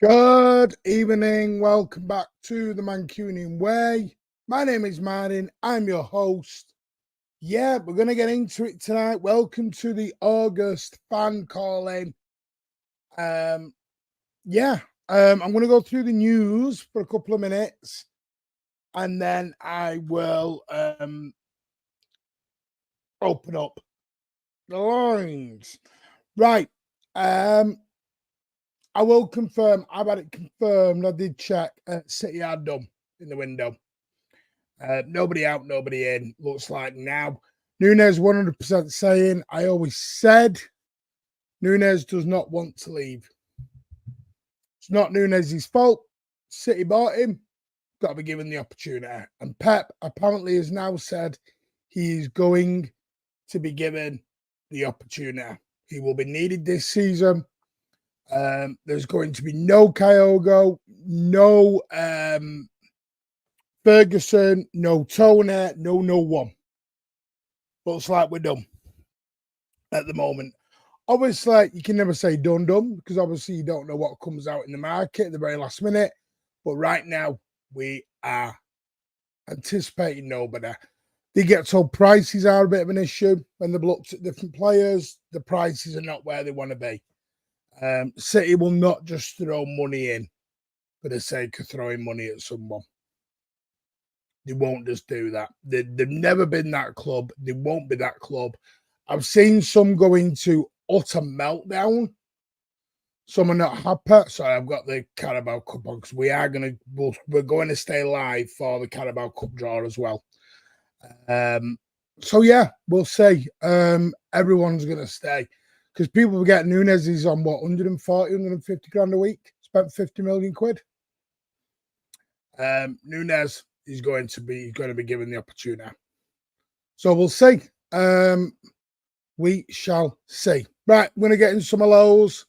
Good evening. Welcome back to the Mancunian Way. My name is Martin. I'm your host. Yeah, we're going to get into it tonight. Welcome to the August fan calling. I'm going to go through the news for a couple of minutes and then I will open up the lines. Right. I will confirm. I've had it confirmed. I did check. City are done in the window. Nobody out, nobody in. Looks like now. Nunes 100% saying, I always said Nunes does not want to leave. It's not Nunes' fault. City bought him. Got to be given the opportunity. And Pep apparently has now said he is going to be given the opportunity. He will be needed this season. There's going to be no Kyogo, no Ferguson, no Tony, no one. Looks like we're done at the moment. Obviously, you can never say done because obviously you don't know what comes out in the market at the very last minute. But right now, we are anticipating nobody. They get told prices are a bit of an issue when they've looked at different players. The prices are not where they want to be. City will not just throw money in for the sake of throwing money at someone. They won't just do that. They've never been that club. They won't be that club. I've seen some go into utter meltdown. Some are not happy. Sorry, I've got the Carabao Cup on because we're going to stay live for the Carabao Cup draw as well. So yeah, we'll see. Everyone's going to stay because people forget Nunes is on what 140, 150 grand a week. Spent 50 million quid. Nunes is going to be given the opportunity. So we'll see. We shall see. Right, I'm going to get in some of those.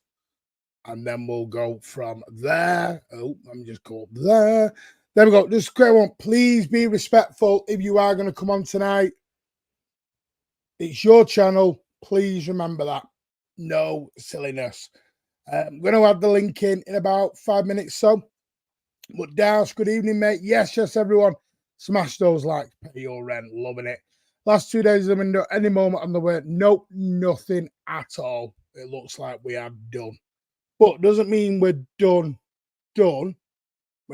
And then we'll go from there. Oh, let me just go up there. There we go. Just go on. Please be respectful if you are going to come on tonight. It's your channel. Please remember that. No silliness. I'm going to add the link in about 5 minutes so. But Dars, good evening, mate. Yes, everyone. Smash those likes. Pay your rent. Loving it. Last 2 days of the window. Any moment on the way. Nope, nothing at all. It looks like we are done. But doesn't mean we're done. We're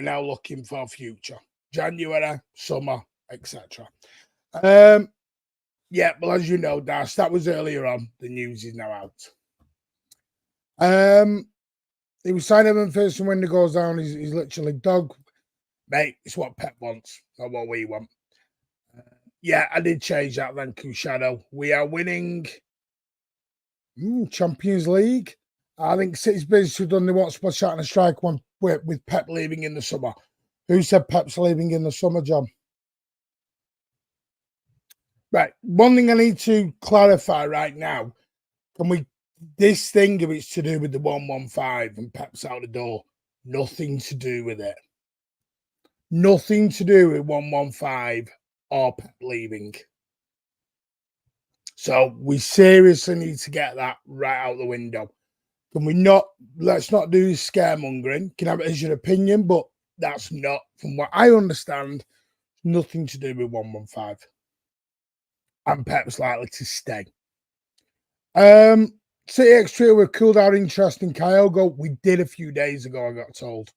now looking for future. January, summer, etc. Yeah, well, as you know, Dash, that was earlier on. The news is now out. He was signing him first, and when he goes down, he's literally dog. Mate, it's what Pep wants, not what we want. Yeah, I did change that then, Shadow. We are winning Champions League. I think City's basically done they want splash out and a strike one with Pep leaving in the summer. Who said Pep's leaving in the summer, John? Right. One thing I need to clarify right now. This thing, if it's to do with the 115 and Pep's out the door, nothing to do with it. Nothing to do with 115 or Pep leaving. So we seriously need to get that right out the window. Can we not? Let's not do scaremongering. Can have it as your opinion, but that's not, from what I understand, nothing to do with 115. And Pep's likely to stay. City X Trio were cooled out interest in Kyogo. We did a few days ago, I got told.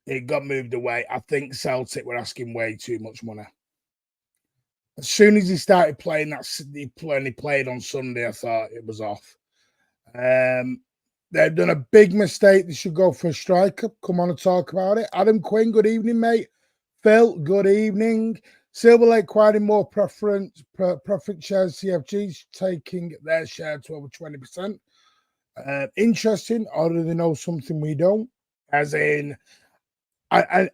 It got moved away. I think Celtic were asking way too much money. As soon as he started playing he played on Sunday, I thought it was off. They've done a big mistake. They should go for a striker. Come on and talk about it. Adam Quinn, good evening, mate. Phil, good evening. Silver Lake acquiring more preference shares. CFG's taking their share to over 20%. Interesting, or do they know something we don't? As in, I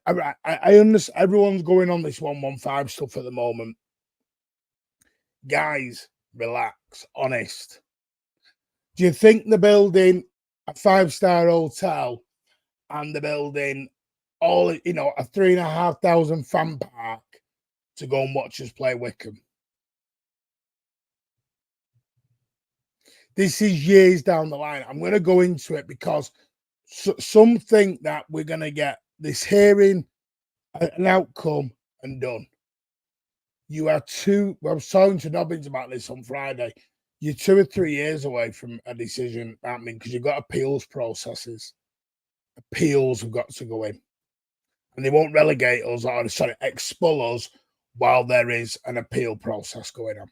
understand everyone's going on this 115 stuff at the moment. Guys, relax, honest. Do you think they're building a 5-star hotel and they're building a 3,500 fan park to go and watch us play Wickham? This is years down the line. I'm going to go into it because some think that we're going to get this hearing, an outcome, and done. You are I was talking to Nobbins about this on Friday. You're 2 or 3 years away from a decision happening because you've got appeals processes. Appeals have got to go in. And they won't relegate us or expel us while there is an appeal process going on.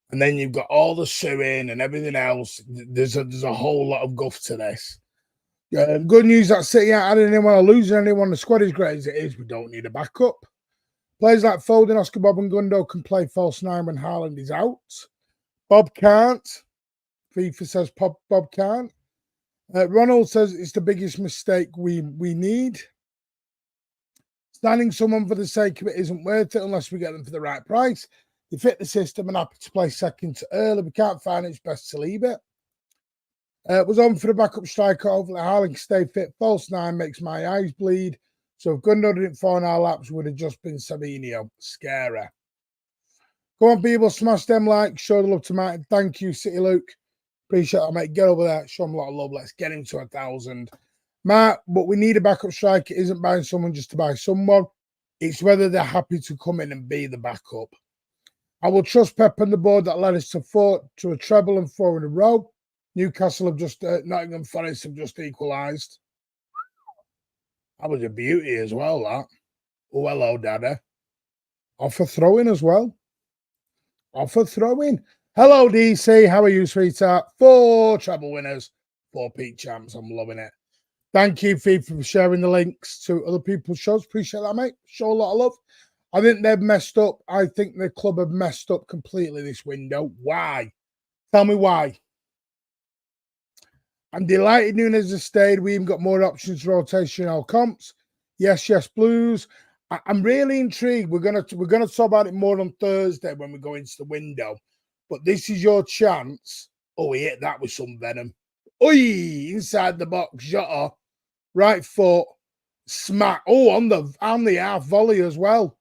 And then you've got all the suing and everything else. There's a whole lot of guff to this. Good news that City aren't adding anyone or losing anyone. The squad is great as it is. We don't need a backup. Players like Foden, Oscar, Bob and Gundo can play false nine when Haaland is out. Bob can't. FIFA says Bob can't. Ronald says it's the biggest mistake we need. Standing someone for the sake of it isn't worth it unless we get them for the right price. They fit the system and happy to play second to early. We can't find it. It's best to leave it. Was on for the backup striker. Hopefully Haaland can stay fit. False nine makes my eyes bleed. So if Gundo didn't fall in our laps, would have just been Savio. Scary. Go on, people. Smash them likes. Show the love to Martin. Thank you, City Luke. Appreciate that, mate. Get over there. Show him a lot of love. Let's get him to 1,000. Matt, but we need a backup striker. It isn't buying someone just to buy someone. It's whether they're happy to come in and be the backup. I will trust Pep and the board that led us to a treble and 4 in a row. Newcastle have just, Nottingham Forest have just equalised. That was a beauty as well, that. Oh, hello, Daddy. Off a throw-in as well. Off a throw-in. Hello, DC. How are you, sweetheart? 4 treble winners, 4 peak champs. I'm loving it. Thank you, FIFA, for sharing the links to other people's shows. Appreciate that, mate. Show a lot of love. I think they've messed up. I think the club have messed up completely this window. Why? Tell me why. I'm delighted Nunes has stayed. We even got more options for rotational comps. Yes, Blues. I'm really intrigued. We're gonna talk about it more on Thursday when we go into the window. But this is your chance. Oh, he hit that with some venom. Oi, inside the box, Jota. Right foot. Smack. Oh, on the half volley as well.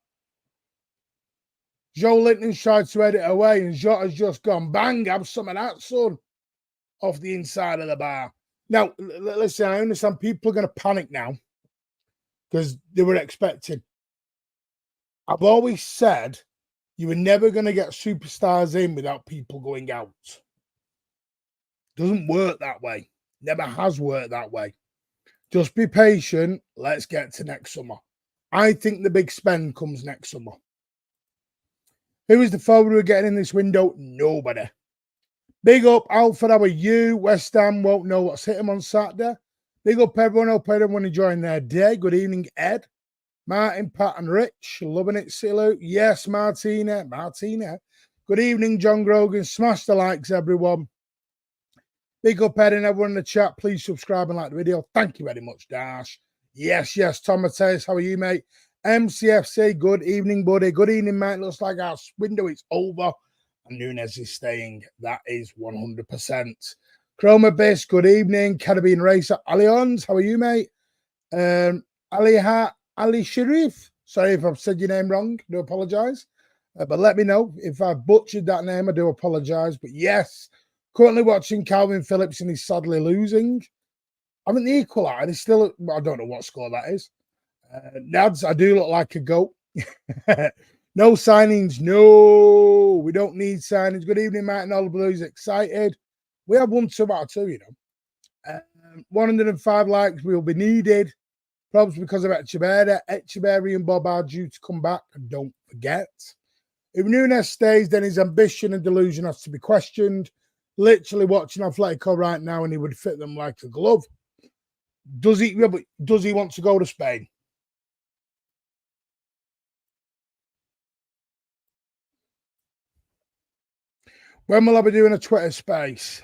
Joe Linton tried to head it away, and Jota's just gone, bang, have some of that, son. Off the inside of the bar. Now, listen, I understand people are going to panic now because they were expecting. I've always said you were never going to get superstars in without people going out. Doesn't work that way. Never has worked that way. Just be patient. Let's get to next summer. I think the big spend comes next summer. Who is the forward we're getting in this window? Nobody. Big up, Alfred. How are you? West Ham won't know what's hit him on Saturday. Big up, everyone. Hope everyone enjoying their day. Good evening, Ed. Martin, Pat, and Rich. Loving it, Silu. Yes, Martina. Good evening, John Grogan. Smash the likes, everyone. Big up, Ed, and everyone in the chat. Please subscribe and like the video. Thank you very much, Dash. Yes, Tom Mateus. How are you, mate? MCFC. Good evening, buddy. Good evening, mate. Looks like our window is over. And Nunes is staying. That is 100%. Chroma Biss, good evening. Caribbean Racer. Allianz, how are you, mate? Ali Sharif. Sorry if I've said your name wrong. I do apologise. But let me know if I've butchered that name. I do apologise. But yes, currently watching Calvin Phillips and he's sadly losing. I mean, the equaliser is still, I don't know what score that is. Nads, I do look like a goat. No signings. No, we don't need signings. Good evening, Martin. All the Blues excited. We have 1, 2 out of 2, you know. 105 likes will be needed. Probably because of Echeverri. Echeverri and Bob are due to come back. And don't forget, if Nunes stays, then his ambition and delusion has to be questioned. Literally watching Atletico right now, and he would fit them like a glove. Does he want to go to Spain? When will I be doing a Twitter space?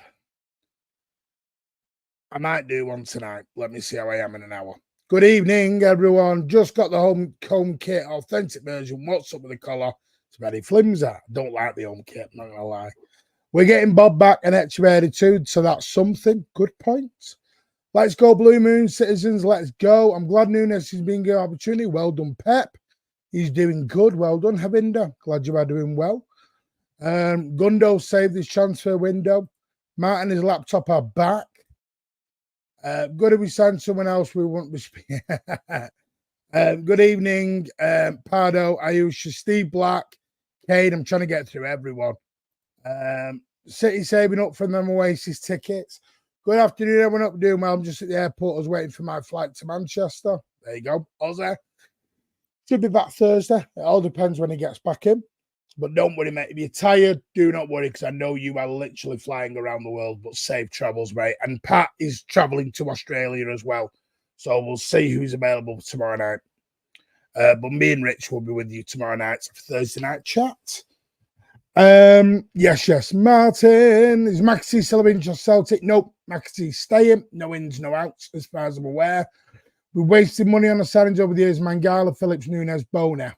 I might do one tonight. Let me see how I am in an hour. Good evening, everyone. Just got the home kit, authentic version. What's up with the collar? It's very flimsy. I don't like the home kit, not going to lie. We're getting Bob back and Echeverri too, so that's something. Good point. Let's go, Blue Moon citizens. Let's go. I'm glad Nunes has been given an opportunity. Well done, Pep. He's doing good. Well done, Havinder. Glad you are doing well. Gundo saved his transfer window. Martin and his laptop are back. Good if we signed someone else, we wouldn't be. Good evening, Pardo, Ayusha, Steve Black, Cade. I'm trying to get through everyone. City saving up from them Oasis tickets. Good afternoon, everyone. Up doing well. I'm just at the airport. I was waiting for my flight to Manchester. There you go, Ozzy. Should be back Thursday. It all depends when he gets back in. But don't worry, mate. If you're tired, do not worry, because I know you are literally flying around the world, but safe travels, mate. And Pat is travelling to Australia as well. So we'll see who's available tomorrow night. But me and Rich will be with you tomorrow night for Thursday night chat. Yes. Martin, is Maxi still of interest Celtic? Nope. Maxi's staying. No ins, no outs, as far as I'm aware. We're wasting money on the signings over the years. Mangala, Phillips, Nunes, Bona.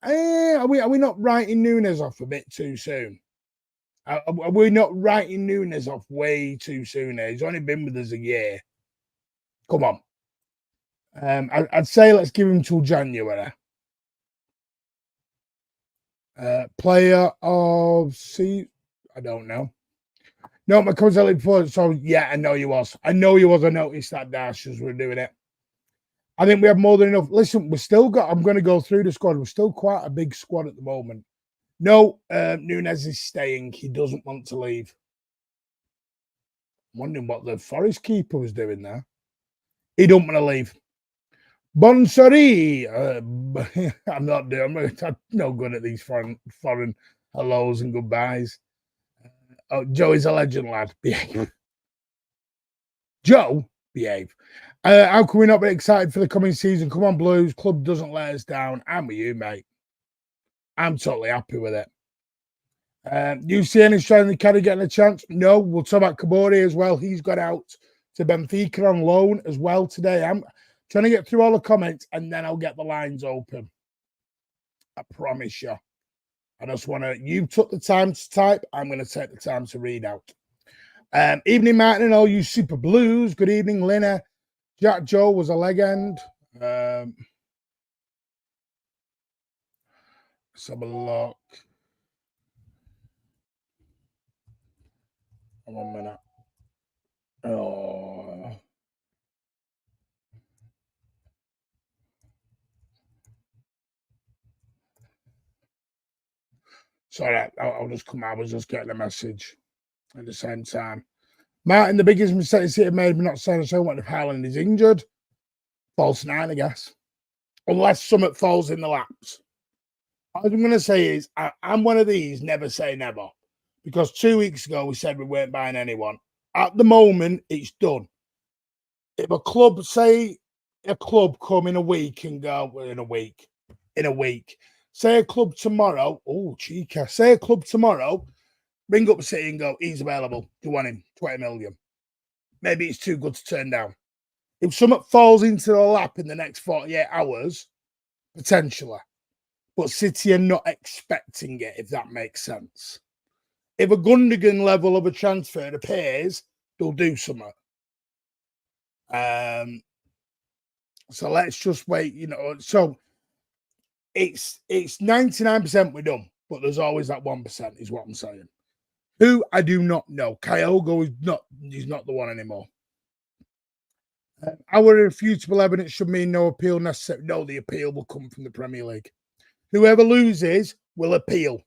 Are we not writing Nunes off a bit too soon? Are we not writing Nunes off way too soon? He's only been with us a year. Come on. I'd say let's give him till January. Player of I don't know. No, my cousin before. So yeah, I know you was. I noticed that Dash as we're doing it. I think we have more than enough. Listen, I'm going to go through the squad. We're still quite a big squad at the moment. No, Nunes is staying. He doesn't want to leave. I'm wondering what the Forest keeper was doing there. He don't want to leave. Bonsari. I'm no good at these foreign hellos and goodbyes. Joey's a legend, lad. Behave. Joe, behave. How can we not be excited for the coming season? Come on, Blues. Club doesn't let us down. I'm with you, mate. I'm totally happy with it. You see any strength in the caddy getting a chance? No. We'll talk about Kabori as well. He's got out to Benfica on loan as well today. I'm trying to get through all the comments and then I'll get the lines open. I promise you. I just want to, you took the time to type. I'm going to take the time to read out. Evening, Martin, and all you Super Blues. Good evening, Lina. Jack Joe was a legend. Let's have a look. 1 minute. Oh. Sorry, I'll just come out. I was just getting a message at the same time. Martin, the biggest mistake City made by not saying so what if Haaland is injured. False 9, I guess. Unless Summit falls in the laps. What I'm going to say is, I'm one of these, never say never. Because 2 weeks ago, we said we weren't buying anyone. At the moment, it's done. If a club, say a club come in a week and go, well, in a week. Say a club tomorrow, say a club tomorrow, ring up City and go, he's available. Do you want him? 20 million. Maybe it's too good to turn down. If something falls into the lap in the next 48 hours, potentially. But City are not expecting it, if that makes sense. If a Gundogan level of a transfer appears, they'll do something. So let's just wait, So it's 99% we're done, but there's always that 1%, is what I'm saying. Who I do not know. Kyogo he's not the one anymore. Our irrefutable evidence should mean no appeal necessary. No, the appeal will come from the Premier League. Whoever loses will appeal.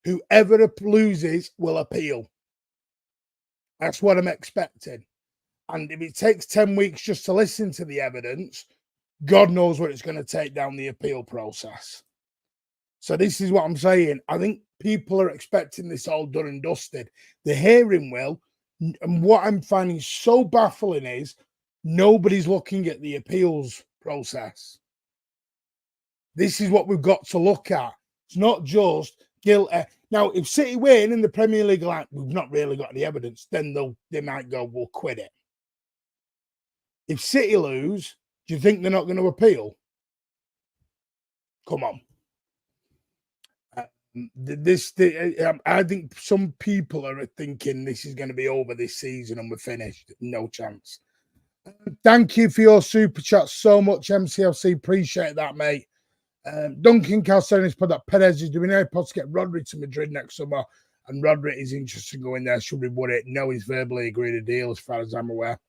Whoever loses will appeal. That's what I'm expecting. And if it takes 10 weeks just to listen to the evidence, God knows what it's going to take down the appeal process. So this is what I'm saying. I think people are expecting this all done and dusted. The hearing will. And what I'm finding so baffling is nobody's looking at the appeals process. This is what we've got to look at. It's not just guilty. Now, if City win in the Premier League, like we've not really got any evidence, then they might go, we'll quit it. If City lose, do you think they're not going to appeal? Come on. I think some people are thinking this is going to be over this season and we're finished. No chance. Thank you for your super chat so much, MCLC. Appreciate that, mate. Duncan Calcenis put that Perez is doing AirPods to get Rodri to Madrid next summer. And Rodri is interested in going there. Should we would it? No, he's verbally agreed a deal, as far as I'm aware.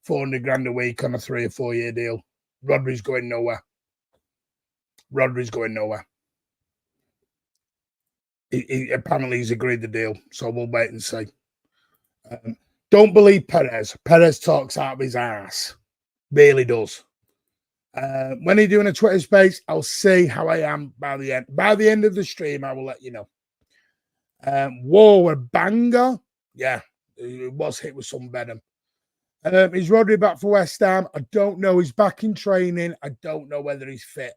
400 grand a week on a 3 or 4 year deal. Rodri's going nowhere. Rodri's going nowhere. Apparently he's agreed the deal, so we'll wait and see. Don't believe Perez. Perez talks out of his ass. Really does. When he's doing a Twitter space, I'll see how I am by the end. By the end of the stream, I will let you know. Whoa, a banger. Yeah, it was hit with some venom. Is Rodri back for West Ham? I don't know. He's back in training. I don't know whether he's fit.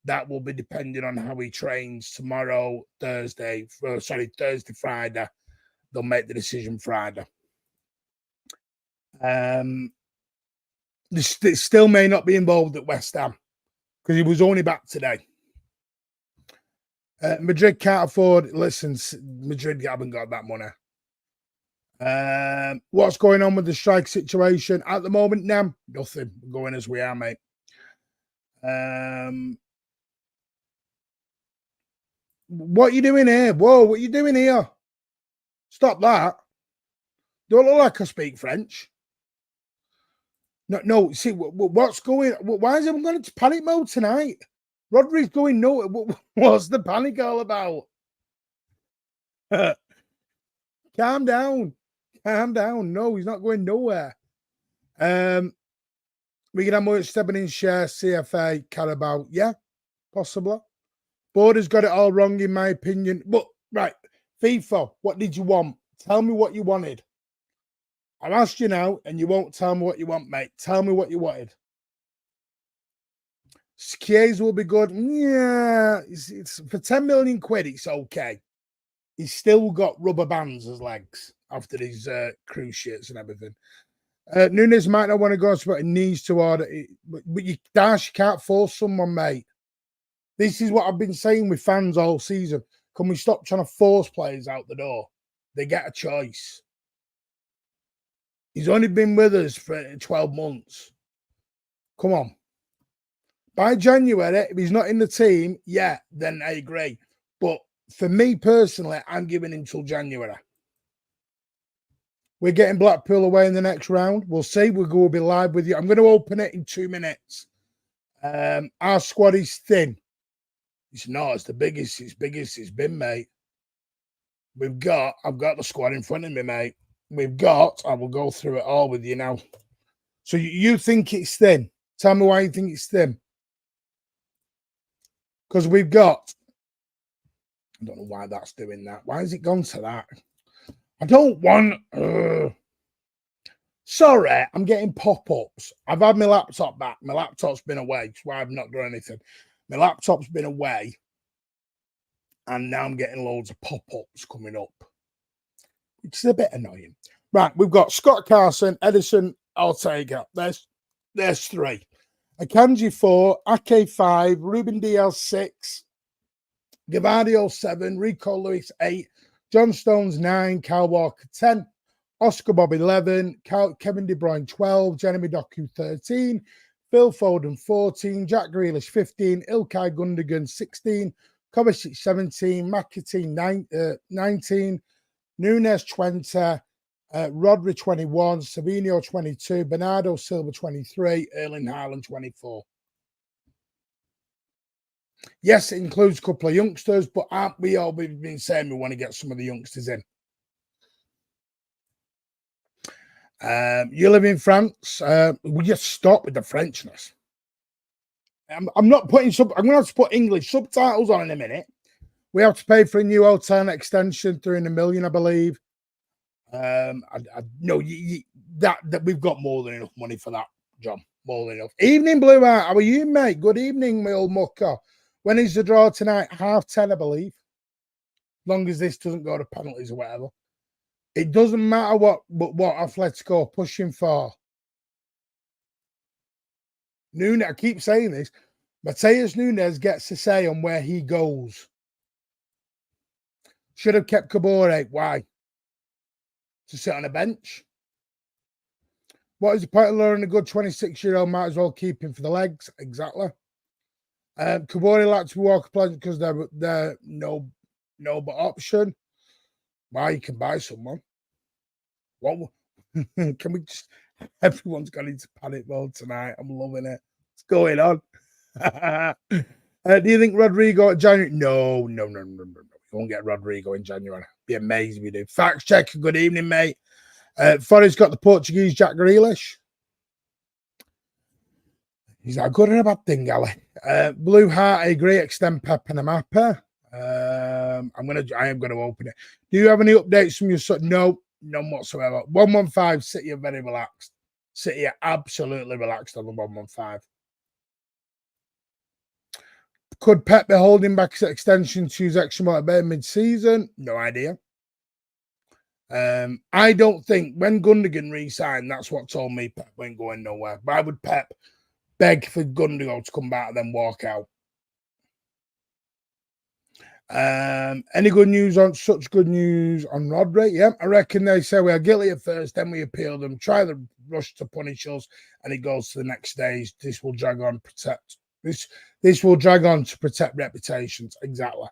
That will be depending on how he trains tomorrow, Thursday, Friday. They'll make the decision Friday. This still may not be involved at West Ham because he was only back today. Madrid can't afford. Listen, Madrid haven't got that money. What's going on with the strike situation at the moment? Now, nothing. We're going as we are, mate. What are you doing here? Whoa, what are you doing here? Stop that. Don't look like I speak French. No, see, what's going on? Why is everyone going into panic mode tonight? Rodri's going no. What's the panic all about? Calm down. Calm down. No, he's not going nowhere. We can have more stepping in share, CFA, Carabao. Yeah, possibly. Board has got it all wrong, in my opinion. But, right, FIFA, what did you want? Tell me what you wanted. I've asked you now, and you won't tell me what you want, mate. Tell me what you wanted. Skiers will be good. Yeah, it's for 10 million quid, it's okay. He's still got rubber bands as legs after his cruise shirts and everything. Nunes might not want to go, but he needs to order it. But you can't force someone, mate. This is what I've been saying with fans all season. Can we stop trying to force players out the door? They get a choice. He's only been with us for 12 months. Come on. By January, if he's not in the team, yeah, then I agree. But for me personally, I'm giving him till January. We're getting Blackpool away in the next round. We'll see. We'll be live with you. I'm going to open it in 2 minutes. Our squad is thin. It's not. It's the biggest it's been, mate. I've got the squad in front of me, mate. I will go through it all with you now. So you think it's thin. Tell me why you think it's thin. Because I don't know why that's doing that. Why has it gone to that? I don't want... Sorry, I'm getting pop-ups. I've had my laptop back. My laptop's been away. That's why I've not done anything. My laptop's been away. And now I'm getting loads of pop-ups coming up. It's a bit annoying. Right, we've got Scott Carson, Edison, Ortega. There's 3. Akanji 4, Ake 5, Ruben Diaz 6, Gavadio 7, Rico Lewis 8, John Stones 9, Kyle Walker 10, Oscar Bob 11, Kevin De Bruyne 12, Jeremy Doku 13, Phil Foden 14, Jack Grealish 15, Ilkay Gundogan 16, Kovacic 17, McAtee 19, Nunes 20, Rodri 21, Savio 22, Bernardo Silva 23, Erling Haaland 24. Yes, it includes a couple of youngsters, but aren't we all been saying we want to get some of the youngsters in? You live in France. Will you stop with the Frenchness? I'm not putting I'm going to have to put English subtitles on in a minute. We have to pay for a new hotel extension, $300 million, I believe. No, that we've got more than enough money for that, John. More than enough. Evening, Blue Art. How are you, mate? Good evening, my old mucker. When is the draw tonight? 10:30, I believe. As long as this doesn't go to penalties or whatever. It doesn't matter what Atletico are pushing for. Nunes, I keep saying this. Mateus Nunes gets to say on where he goes. Should have kept Kabore. Why? To sit on a bench. What is the point of luring a good 26-year-old? Might as well keep him for the legs. Exactly. Kabore likes to walk a pleasant because they're no but option. Why you can buy someone? What can we just? Everyone's gone into panic mode tonight. I'm loving it. What's going on? Do you think Rodrigo at January? No. We won't get Rodrigo in January. Be amazing if we do. Facts check. Good evening, mate. Forest got the Portuguese Jack Grealish. He's not good at a bad thing, Ali. Blue Heart, I agree. Extend Pep and a mapper. I am gonna open it. Do you have any updates from your son? No, none whatsoever. 115. City are very relaxed. City are absolutely relaxed on the 115. Could Pep be holding back his extension to use extra motivation mid-season? No idea. I don't think when Gundogan re-signed, that's what told me Pep ain't going nowhere. Why would Pep beg for Gundogan to come back and then walk out? Any good news on such good news on Rodri? Yeah, I reckon they say we are guilty at first, then we appeal them, try the rush to punish us, and it goes to the next stage. This will drag on, this will drag on to protect reputations. Exactly.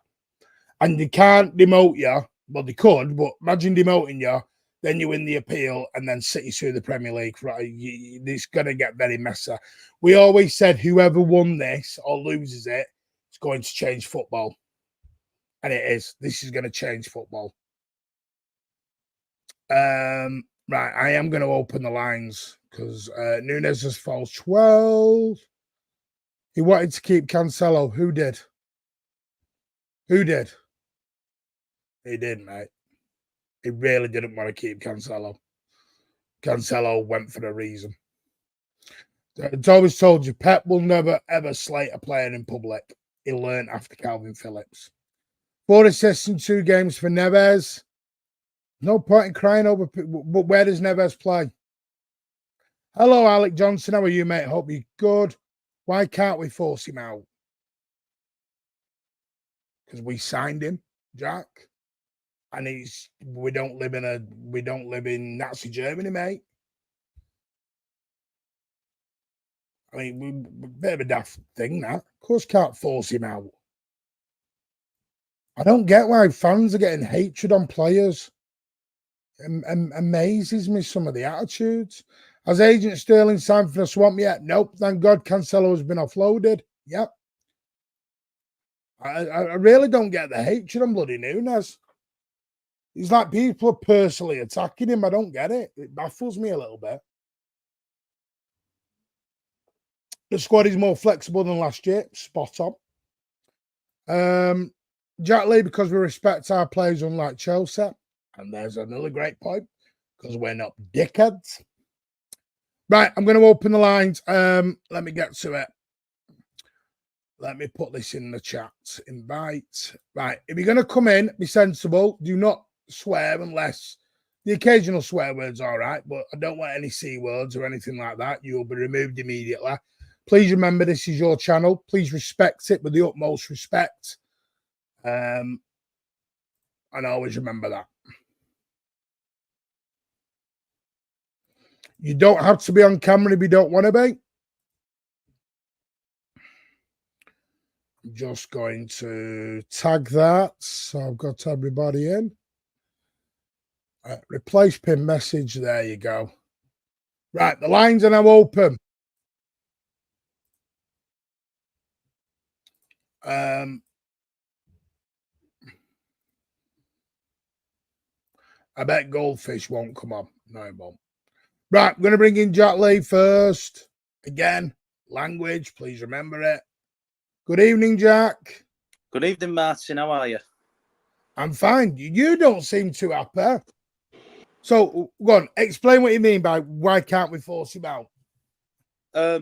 And they can't demote you. Well, they could, but imagine demoting you, then you win the appeal, and then City sue the Premier League. Right? It's going to get very messy. We always said whoever won this or loses it, it's going to change football. And it is. This is going to change football. Right, I am going to open the lines because Nunes has fallen 12. He wanted to keep Cancelo. Who did? Who did? He did, mate. He really didn't want to keep Cancelo. Cancelo went for a reason. It's always told you, Pep will never, ever slate a player in public. He learned after Calvin Phillips. 4 assists in 2 games for Neves. No point in crying over, but where does Neves play? Hello, Alec Johnson. How are you, mate? Hope you're good. Why can't we force him out? Because we signed him, Jack. And we don't live in Nazi Germany, mate. I mean, a bit of a daft thing, that. Of course, can't force him out. I don't get why fans are getting hatred on players. Amazes me some of the attitudes. Has Agent Sterling signed for the swamp yet? Nope. Thank God Cancelo has been offloaded. Yep. I really don't get the hatred on bloody Nunes. He's like people are personally attacking him. I don't get it. It baffles me a little bit. The squad is more flexible than last year. Spot on. Jack Lee, because we respect our players unlike Chelsea. And there's another great point, because we're not dickheads. Right, I'm going to open the lines. Let me get to it. Let me put this in the chat. Invite. Right, if you're going to come in, be sensible. Do not swear unless the occasional swear words, all right, but I don't want any C words or anything like that. You'll be removed immediately. Please remember this is your channel. Please respect it with the utmost respect. And always remember that. You don't have to be on camera if you don't want to be. I'm just going to tag that. So I've got everybody in. Replace pin message. There you go. Right, the lines are now open. I bet Goldfish won't come on. No, it won't. Right, I'm going to bring in Jack Lee first. Again, language, please remember it. Good evening, Jack. Good evening, Martin. How are you? I'm fine. You don't seem too happy. So, go on, explain what you mean by why can't we force him out? I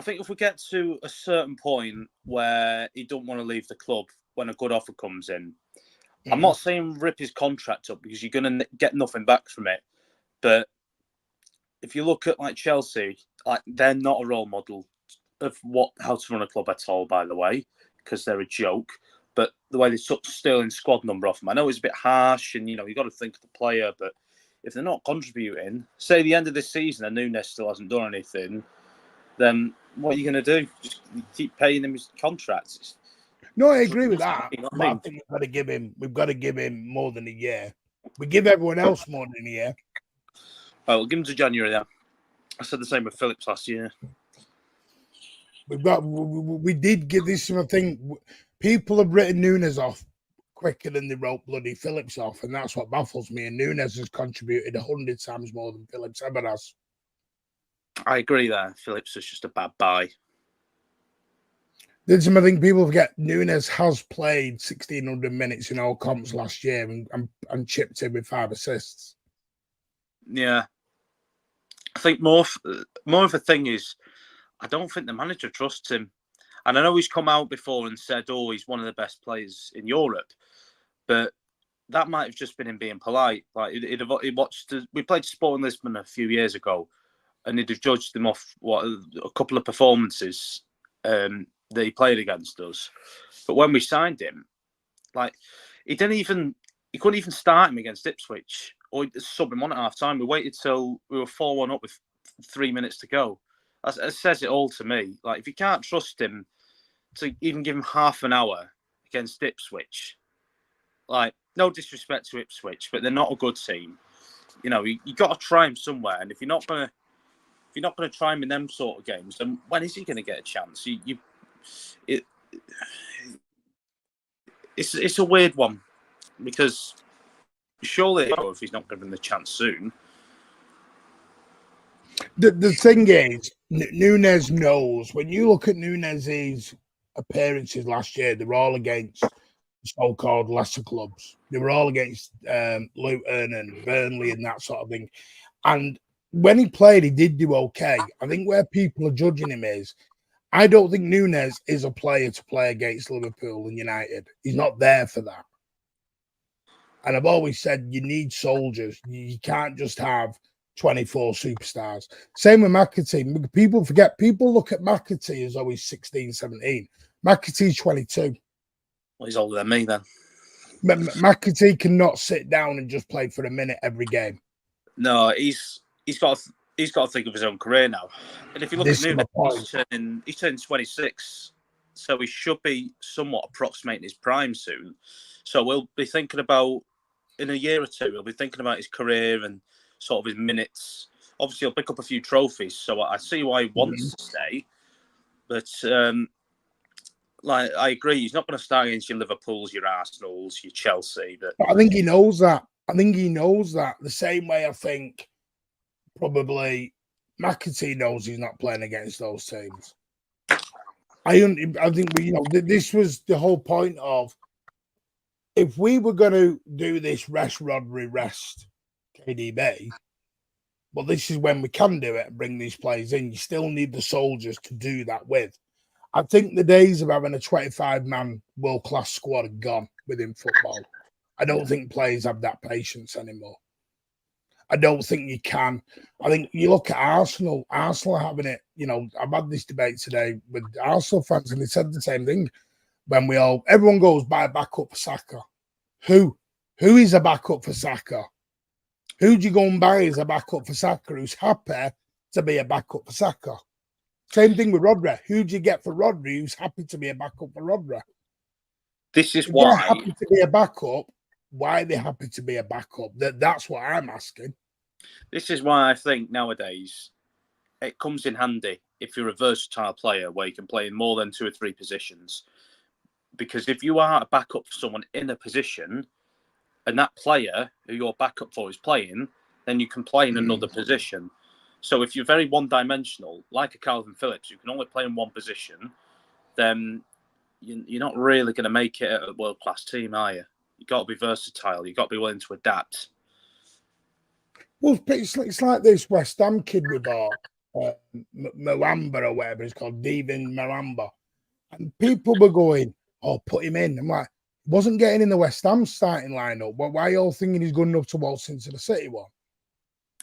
think if we get to a certain point where he don't want to leave the club when a good offer comes in, I'm not saying rip his contract up because you're going to get nothing back from it. But if you look at like Chelsea, like they're not a role model of how to run a club at all, by the way, because they're a joke. But the way they took Sterling's squad number off him, I know it's a bit harsh, and you've got to think of the player. But if they're not contributing, say the end of this season and Nunes still hasn't done anything, then what are you going to do? Just keep paying him his contracts? No, I agree with that. But I think we've got to give him more than a year. We give everyone else more than a year. Oh, we'll give him to January then. I said the same with Phillips last year. We did give this sort of thing. People have written Nunes off quicker than they wrote bloody Phillips off, and that's what baffles me. And Nunes has contributed 100 times more than Phillips ever has. I agree there. Phillips was just a bad buy. There's something people forget. Nunes has played 1,600 minutes in all comps last year and chipped in with 5 assists. Yeah. I think more of the thing is, I don't think the manager trusts him. And I know he's come out before and said, oh, he's one of the best players in Europe. But that might have just been him being polite. Like he watched. We played Sporting Lisbon a few years ago, and he'd have judged him off a couple of performances that he played against us. But when we signed him, like he couldn't even start him against Ipswich or sub him on at half time. We waited till we were 4-1 up with 3 minutes to go. That says it all to me. Like if you can't trust him to even give him half an hour against Ipswich, like no disrespect to Ipswich, but they're not a good team. You know, you got to try him somewhere, and if you're not gonna try him in them sort of games, then when is he going to get a chance? It's a weird one because surely if he's not given the chance soon. The thing is, Nunes knows. When you look at Nunes' appearances last year, they were all against so-called lesser clubs. They were all against Luton and Burnley and that sort of thing. And when he played, he did do okay. I think where people are judging him is, I don't think Nunes is a player to play against Liverpool and United. He's not there for that. And I've always said you need soldiers. You can't just have 24 superstars. Same with McAtee. People forget, people look at McAtee as always 16, 17. McAtee's 22. Well, he's older than me then. McAtee cannot sit down and just play for a minute every game. No, he's got to think of his own career now. And if you look at Nunes, he's turning 26, so he should be somewhat approximating his prime soon. So we'll be thinking about, in a year or two, we'll be thinking about his career and sort of his minutes. Obviously, he'll pick up a few trophies, so I see why he wants to stay. But like I agree, he's not going to start against your Liverpools, your Arsenals, your Chelsea. But I think he knows that. The same way I think probably McAtee knows he's not playing against those teams. I think this was the whole point of, if we were going to do this rest Rodri, rest KDB, well, this is when we can do it and bring these players in. You still need the soldiers to do that with. I think the days of having a 25-man world-class squad are gone within football. I don't think players have that patience anymore. I don't think you can. I think you look at Arsenal. Arsenal are having it. I've had this debate today with Arsenal fans, and they said the same thing. When everyone goes buy a backup for Saka. Who is a backup for Saka? Who do you go and buy as a backup for Saka who's happy to be a backup for Saka? Same thing with Rodri. Who do you get for Rodri who's happy to be a backup for Rodri? This is why they're happy to be a backup. Why are they happy to be a backup? That's what I'm asking. This is why I think nowadays it comes in handy if you're a versatile player where you can play in more than 2 or 3 positions. Because if you are a backup for someone in a position and that player who you're backup for is playing, then you can play in another position. So if you're very one-dimensional, like a Calvin Phillips, who can only play in one position, then you're not really going to make it a world-class team, are you? You've got to be versatile. You've got to be willing to adapt. Well, it's like this West Ham kid we bought, Maramba or whatever it's called, Devin Maramba. And people were going, put him in. I'm like, he wasn't getting in the West Ham starting lineup. Why are you all thinking he's good enough to waltz into the City one?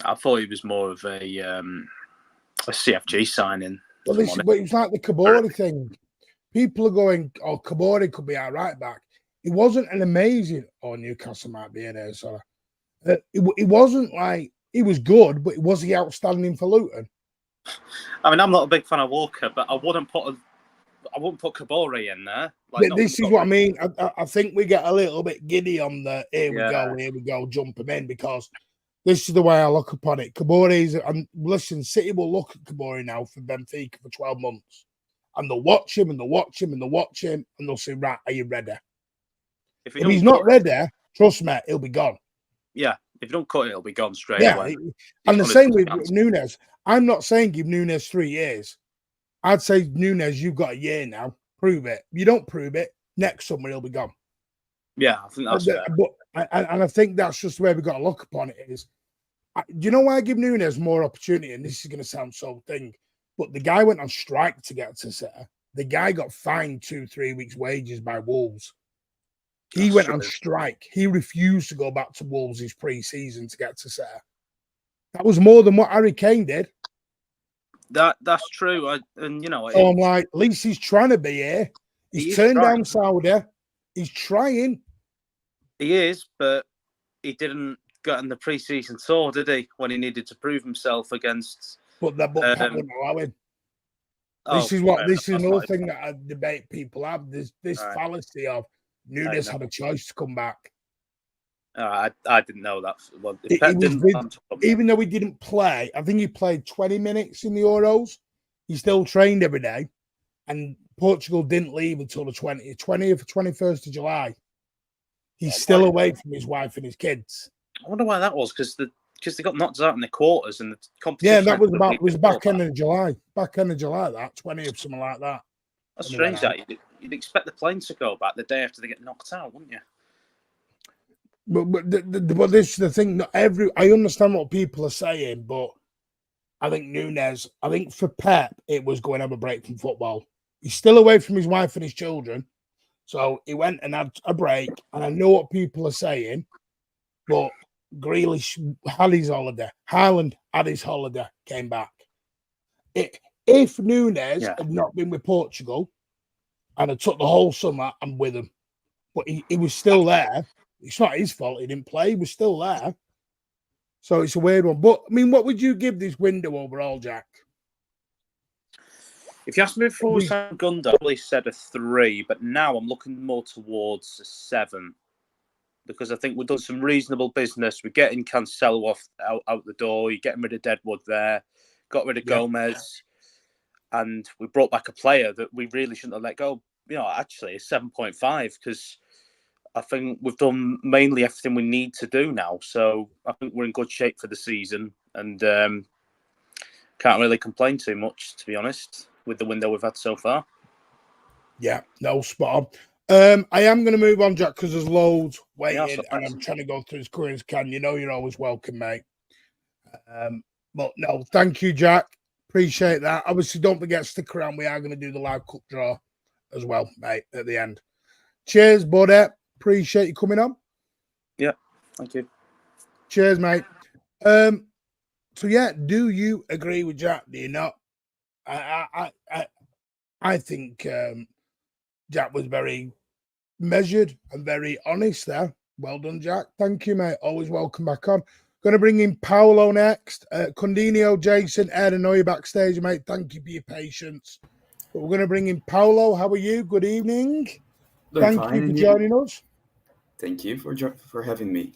I thought he was more of a CFG signing. Well, it's like the Kabori thing. People are going, Kabori could be our right back. It wasn't an amazing, Newcastle might be in here, sorry. It wasn't like he was good, but was he outstanding for Luton? I mean, I'm not a big fan of Walker, but I wouldn't put I wouldn't put Kabore in there. Like, this is what I mean. I think we get a little bit giddy on the here we go, jump him in, because this is the way I look upon it. Kabore's, and listen, City will look at Kabore now for Benfica for 12 months, and they'll watch him and they'll watch him and they'll watch him, and they'll say, right, are you ready? If he's not ready, trust me, he'll be gone. Yeah, if you don't cut it, it'll be gone straight away. And the same with Nunes. I'm not saying give Nunes 3 years. I'd say, Nunes, you've got a year now. Prove it. If you don't prove it, next summer he'll be gone. Yeah, I think that's fair. But I think that's just the way we've got to look upon it. Do you know why I give Nunes more opportunity? And this is going to sound so thing, but the guy went on strike to get to City. The guy got fined 2-3 weeks' wages by Wolves. He went on strike. He refused to go back to Wolves his pre-season to get to City. That was more than what Harry Kane did. That's true. I'm like, at least he's trying to be here. He's turned down Saudi. He's trying. He is, but he didn't get in the pre-season tour, did he? When he needed to prove himself against. But Pep wouldn't allow him. This is another thing that I debate people have. There's this fallacy of Nunes had a choice to come back. I didn't know that. Well, even though he didn't play, I think he played 20 minutes in the Euros. He still trained every day. And Portugal didn't leave until the 20th or 21st of July. He's still away from his wife and his kids. I wonder why that was, because they got knocked out in the quarters and the competition. Yeah, that was back end of July. Back end of July, that 20th, something like that. That's strange. That you'd expect the plane to go back the day after they get knocked out, wouldn't you? But this is the thing. I understand what people are saying, but I think Nunes. I think for Pep, it was going to have a break from football. He's still away from his wife and his children, so he went and had a break. And I know what people are saying, but Grealish had his holiday. Haaland had his holiday. Came back. If Nunes had not been with Portugal and had took the whole summer, I'm with him. But he was still there. It's not his fault he didn't play. He was still there. So it's a weird one. But, I mean, what would you give this window overall, Jack? If you asked me before Gunda, I probably said a 3, but now I'm looking more towards a 7. Because I think we've done some reasonable business. We're getting Cancelo out the door. You're getting rid of Deadwood there. Got rid of Gomez. And we brought back a player that we really shouldn't have let go. Actually, a 7.5, because I think we've done mainly everything we need to do now. So I think we're in good shape for the season and can't really complain too much, to be honest, with the window we've had so far. Yeah, no, spot on. I am going to move on, Jack, because there's loads waiting and I'm trying to go through as quick as I can. You know you're always welcome, mate. But no, thank you, Jack. Appreciate that. Obviously, don't forget to stick around. We are going to do the live cup draw as well, mate, at the end. Cheers, buddy. Appreciate you coming on. Yeah, thank you. Cheers, mate. So yeah, do you agree with Jack? Do you not? I think Jack was very measured and very honest there. Well done, Jack. Thank you, mate. Always welcome back on. Going to bring in Paolo next. Condinio, Jason, Ed, I know you're backstage, mate. Thank you for your patience. But we're going to bring in Paolo. How are you? Good evening. Thank you for joining us. Thank you for having me.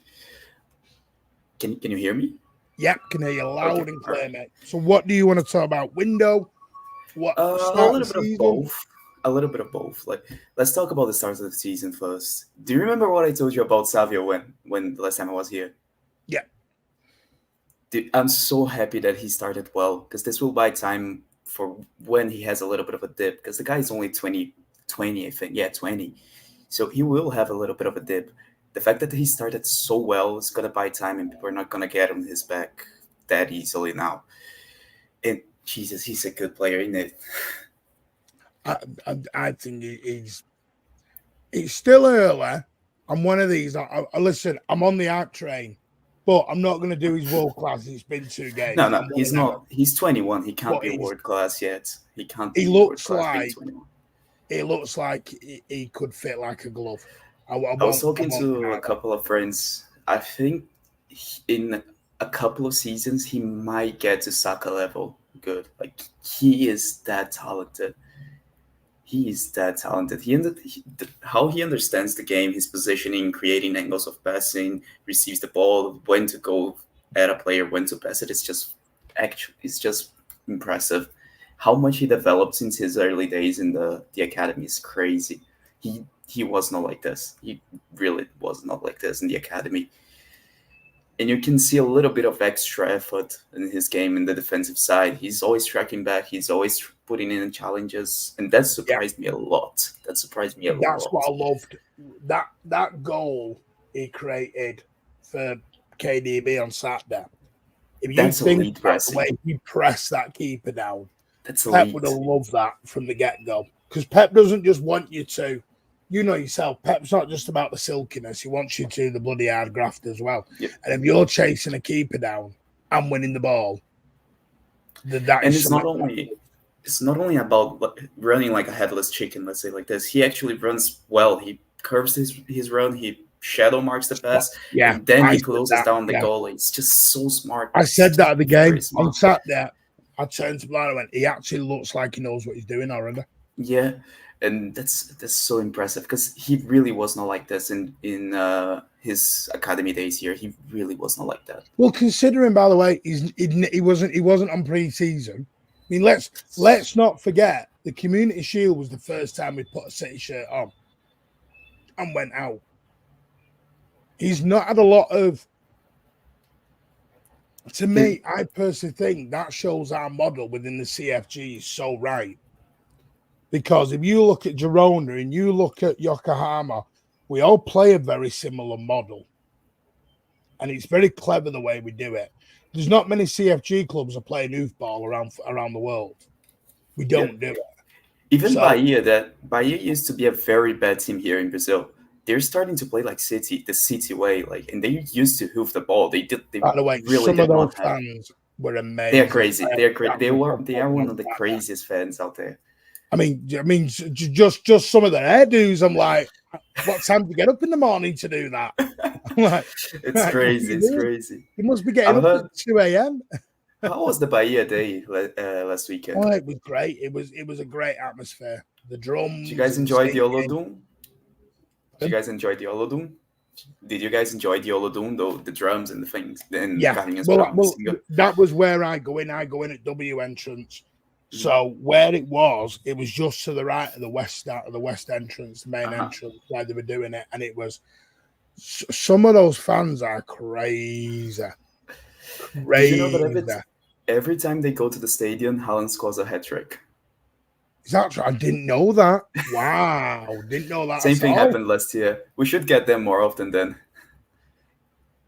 Can you hear me? Yep, can hear you loud and clear, mate. So what do you want to talk about? Window? What? A little bit of both. A little bit of both. Like, let's talk about the start of the season first. Do you remember what I told you about Savio when the last time I was here? Yeah. Dude, I'm so happy that he started well, because this will buy time for when he has a little bit of a dip, because the guy is only 20, I think. Yeah, 20. So he will have a little bit of a dip. The fact that he started so well is going to buy time, and people are not going to get on his back that easily now. And Jesus, he's a good player, isn't it? I think it's still early. I'm one of these. I listen, I'm on the art train, but I'm not going to do his world class. It's been 2 games. No, he's not. He's 21. He can't be world class yet. He can't be world class. It looks like he could fit like a glove. I was talking to a couple of friends. I think in a couple of seasons, he might get to Saka level good. Like, he is that talented. He is that talented. How he understands the game, his positioning, creating angles of passing, receives the ball, when to go at a player, when to pass it. It's just impressive. How much he developed since his early days in the academy is crazy. He was not like this. He really was not like this in the academy. And you can see a little bit of extra effort in his game in the defensive side. He's always tracking back. He's always putting in challenges, and that surprised me a lot. That's what I loved. That goal he created for KDB on Saturday. If you think about the way he pressed that keeper down, Pep would have loved that from the get-go. Because Pep doesn't just want you to, you know yourself, Pep's not just about the silkiness. He wants you to the bloody hard graft as well. Yep. And if you're chasing a keeper down and winning the ball, it's not only about running like a headless chicken, let's say like this. He actually runs well. He curves his run. He shadow marks the pass. Yeah. And then he closes down the goal. It's just so smart. I said that at the game. On Saturday, I turned to Blind and went, he actually looks like he knows what he's doing already. Yeah. And that's so impressive because he really was not like this in his academy days here. He really was not like that. Well, considering, by the way, he wasn't on pre-season. I mean, let's not forget the Community Shield was the first time we put a City shirt on and went out. He's not had a lot of. To me, I personally think that shows our model within the CFG is so right. Because if you look at Girona and you look at Yokohama, we all play a very similar model. And it's very clever the way we do it. There's not many CFG clubs that play hoofball around the world. We don't do it. Even Bahia used to be a very bad team here in Brazil. They're starting to play like City, the City way. And they used to hoof the ball. By the way, really some of those fans were amazing. They're crazy. They are one of the craziest fans out there. I mean, just some of their hairdos. I'm like, what time do you get up in the morning to do that? I'm like, it's crazy. It's crazy. You must be getting up at 2 a.m. How was the Bahia day last weekend? Oh, it was great. It was a great atmosphere. The drums. Did you guys enjoy the Olodum? Did you guys enjoy the Olodum? Did you guys enjoy the Olodum, though, the drums and the things? Well, that was where I go in. I go in at W entrance. So where it was just to the right of the west entrance, the main entrance where they were doing it, and it was some of those fans are crazy. Did you know that every time they go to the stadium, Haaland scores a hat trick? Is that true? I didn't know that. Wow, didn't know that. Same thing happened last year. We should get them more often then.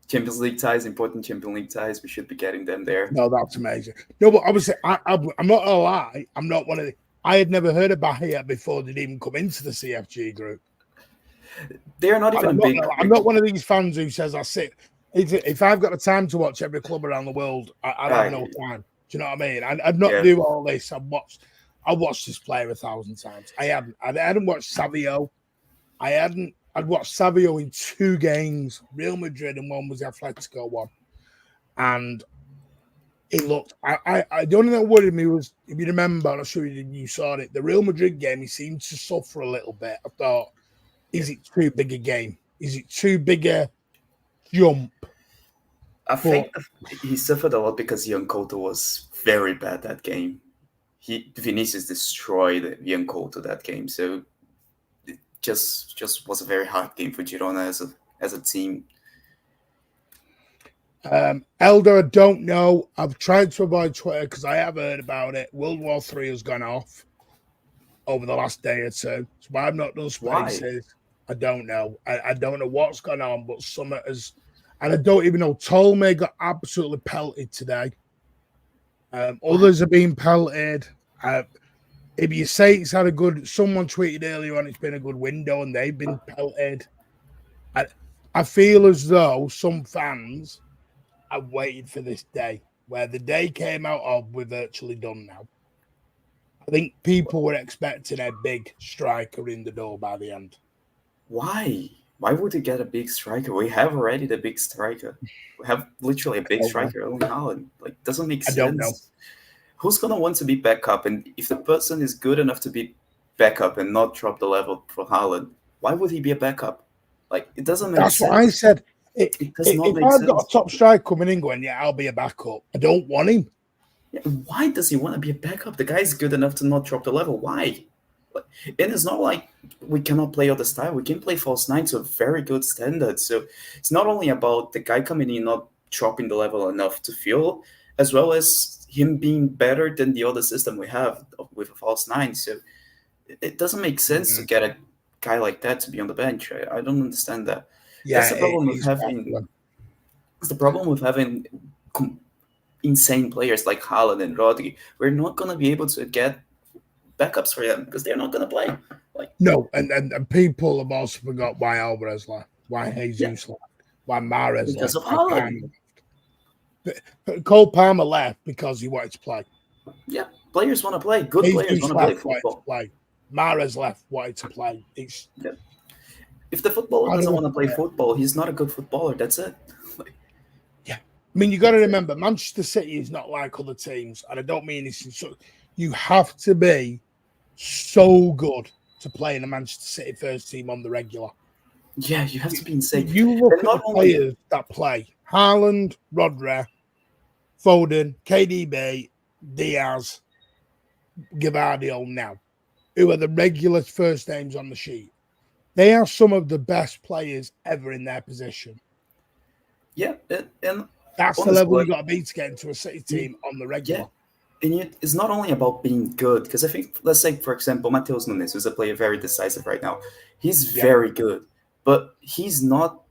Champions League ties, important Champions League ties. We should be getting them there. No, that's amazing. No, but obviously, I'm not gonna lie. I'm not one of the. I had never heard of Bahia before they'd even come into the CFG group. They are not even a big. I'm not one of these fans who says I sit. If I've got the time to watch every club around the world, I don't have no time. Do you know what I mean? I'd not do all this. I watched this player 1,000 times. I hadn't watched Savio. I'd watched Savio in 2 games, Real Madrid, and one was the Atletico one. And it looked. The only thing that worried me was, if you remember, I'm not sure you saw it, the Real Madrid game, he seemed to suffer a little bit. I thought, is it too big a game? Is it too big a jump? I think he suffered a lot because Young Couto was very bad that game. Vinicius destroyed Young Couto that game, so it just was a very hard game for Girona as a team. Elder, I don't know. I've tried to avoid Twitter because I have heard about it. World War III has gone off over the last day or two. So I've not done spaces. Why? I don't know. I don't know what's gone on, but Summit has, and I don't even know. Tolme got absolutely pelted today. Others have been pelted. If you say it's had a good, someone tweeted earlier on, it's been a good window and they've been pelted. I feel as though some fans have waited for this day, where the day came out of, we're virtually done now. I think people were expecting a big striker in the door by the end. Why? Why would you get a big striker? We have already the big striker. We have literally a big striker, only Haaland. Doesn't make sense. I don't know. Who's going to want to be backup? And if the person is good enough to be backup and not drop the level for Haaland, why would he be a backup? Like, it doesn't make That's sense. what I said. It does not If make I've sense. got a top striker coming in going, yeah, I'll be a backup. I don't want him. Yeah, why does he want to be a backup? The guy's good enough to not drop the level. Why? And it's not like we cannot play other style. We can play false nine to a very good standard. So it's not only about the guy coming in not dropping the level enough to feel, as well as him being better than the other system we have with a false nine. So it doesn't make sense to get a guy like that to be on the bench. I don't understand that. Yeah, That's the problem with having. It's the problem with having insane players like Haaland and Rodri. We're not going to be able to get backups for them because they're not going to play. No, and people have also forgot why Alvarez left, why Jesus left, why Mahrez because left, of Haaland. Cole Palmer left because he wanted to play. Yeah, players want to play. Good players want to play football. Mahrez left, wanted to play. If the footballer doesn't want to play football, he's not a good footballer. That's it. Yeah. I mean, you got to remember, Manchester City is not like other teams. And I don't mean this. You have to be so good to play in the Manchester City first team on the regular. Yeah, you have to be insane. You look at the players that play. Haaland, Rodri, Foden, KDB, Diaz, Gvardiol now, who are the regular first names on the sheet. They are some of the best players ever in their position. Yeah, and that's the level you got to be to get into a City team on the regular. Yeah. And it's not only about being good, because I think, let's say, for example, Matheus Nunes, who's a player very decisive right now. He's very good, but he's not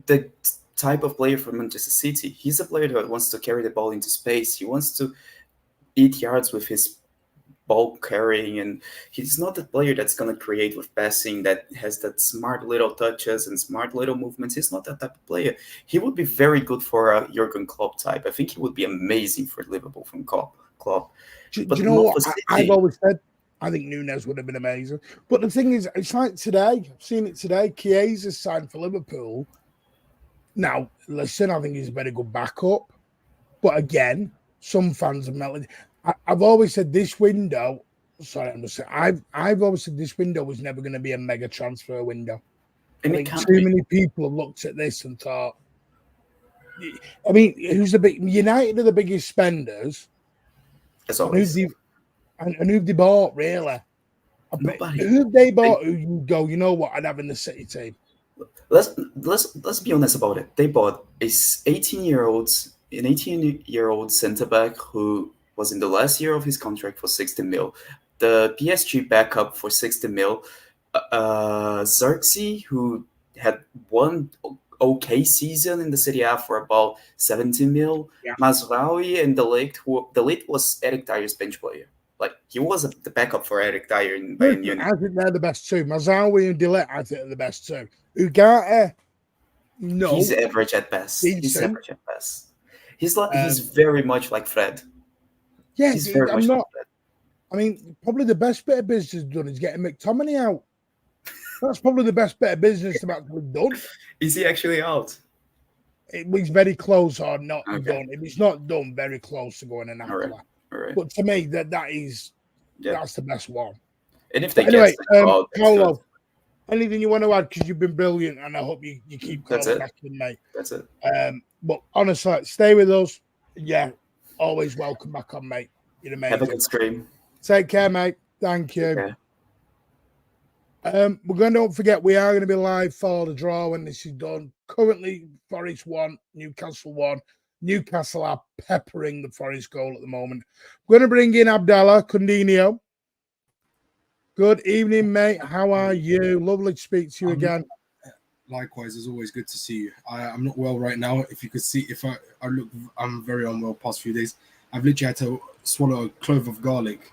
the type of player for Manchester City. He's a player that wants to carry the ball into space. He wants to eat yards with his ball carrying, and he's not the player that's going to create with passing, that has that smart little touches and smart little movements. He's not that type of player. He would be very good for a Jurgen Klopp type. I think he would be amazing for Liverpool from Klopp. Do you know what I've always said? I think Nunes would have been amazing. But the thing is, it's like today, I've seen it today, Chiesa signed for Liverpool. Now, listen, I think he's a very good backup. But again, some fans have melted. I've always said this window. Sorry, I'm just saying. I've always said this window was never going to be a mega transfer window. And I think too many people have looked at this and thought. I mean, who's the big? United are the biggest spenders. As always. And who've they bought really? Who've they bought? Who you go? You know what? I'd have in the City team. Let's be honest about it. They bought an 18-year-old centre back who was in the last year of his contract for 60 mil. The PSG backup for 60 mil. Xerxes, who had one okay season in the Serie A for about 70 mil. Yeah. Mazraoui and De Ligt was Eric Dyer's bench player. Like, he was the backup for Eric Dyer in Bayern Munich. I think they're the best two. Mazraoui and De Ligt, I think, are the best two. Ugarte, no. He's average at best. He's average at best. He's very much like Fred. Yeah, he's very much like Fred. I mean, probably the best bit of business done is getting McTominay out. That's probably the best bit of business about we've done. Is he actually out? He's very close or not done. If it's not done, very close to going in after that. Right. But to me, that's the best one. And if they anyway, Paolo, anything you want to add? Because you've been brilliant, and I hope you keep calling back in, mate. That's it. But honestly, stay with us. Yeah, always welcome back on, mate. You're amazing. Have a good stream. Take care, mate. Thank you. Don't forget, we are going to be live for the draw when this is done. Currently, Forest 1, Newcastle 1. Newcastle are peppering the Forest goal at the moment. We're going to bring in Abdallah Cundinho. Good evening, mate. How are you? Lovely to speak to you again. Likewise, it's always good to see you. I'm not well right now. If you could see, I'm very unwell past few days. I've literally had to swallow a clove of garlic.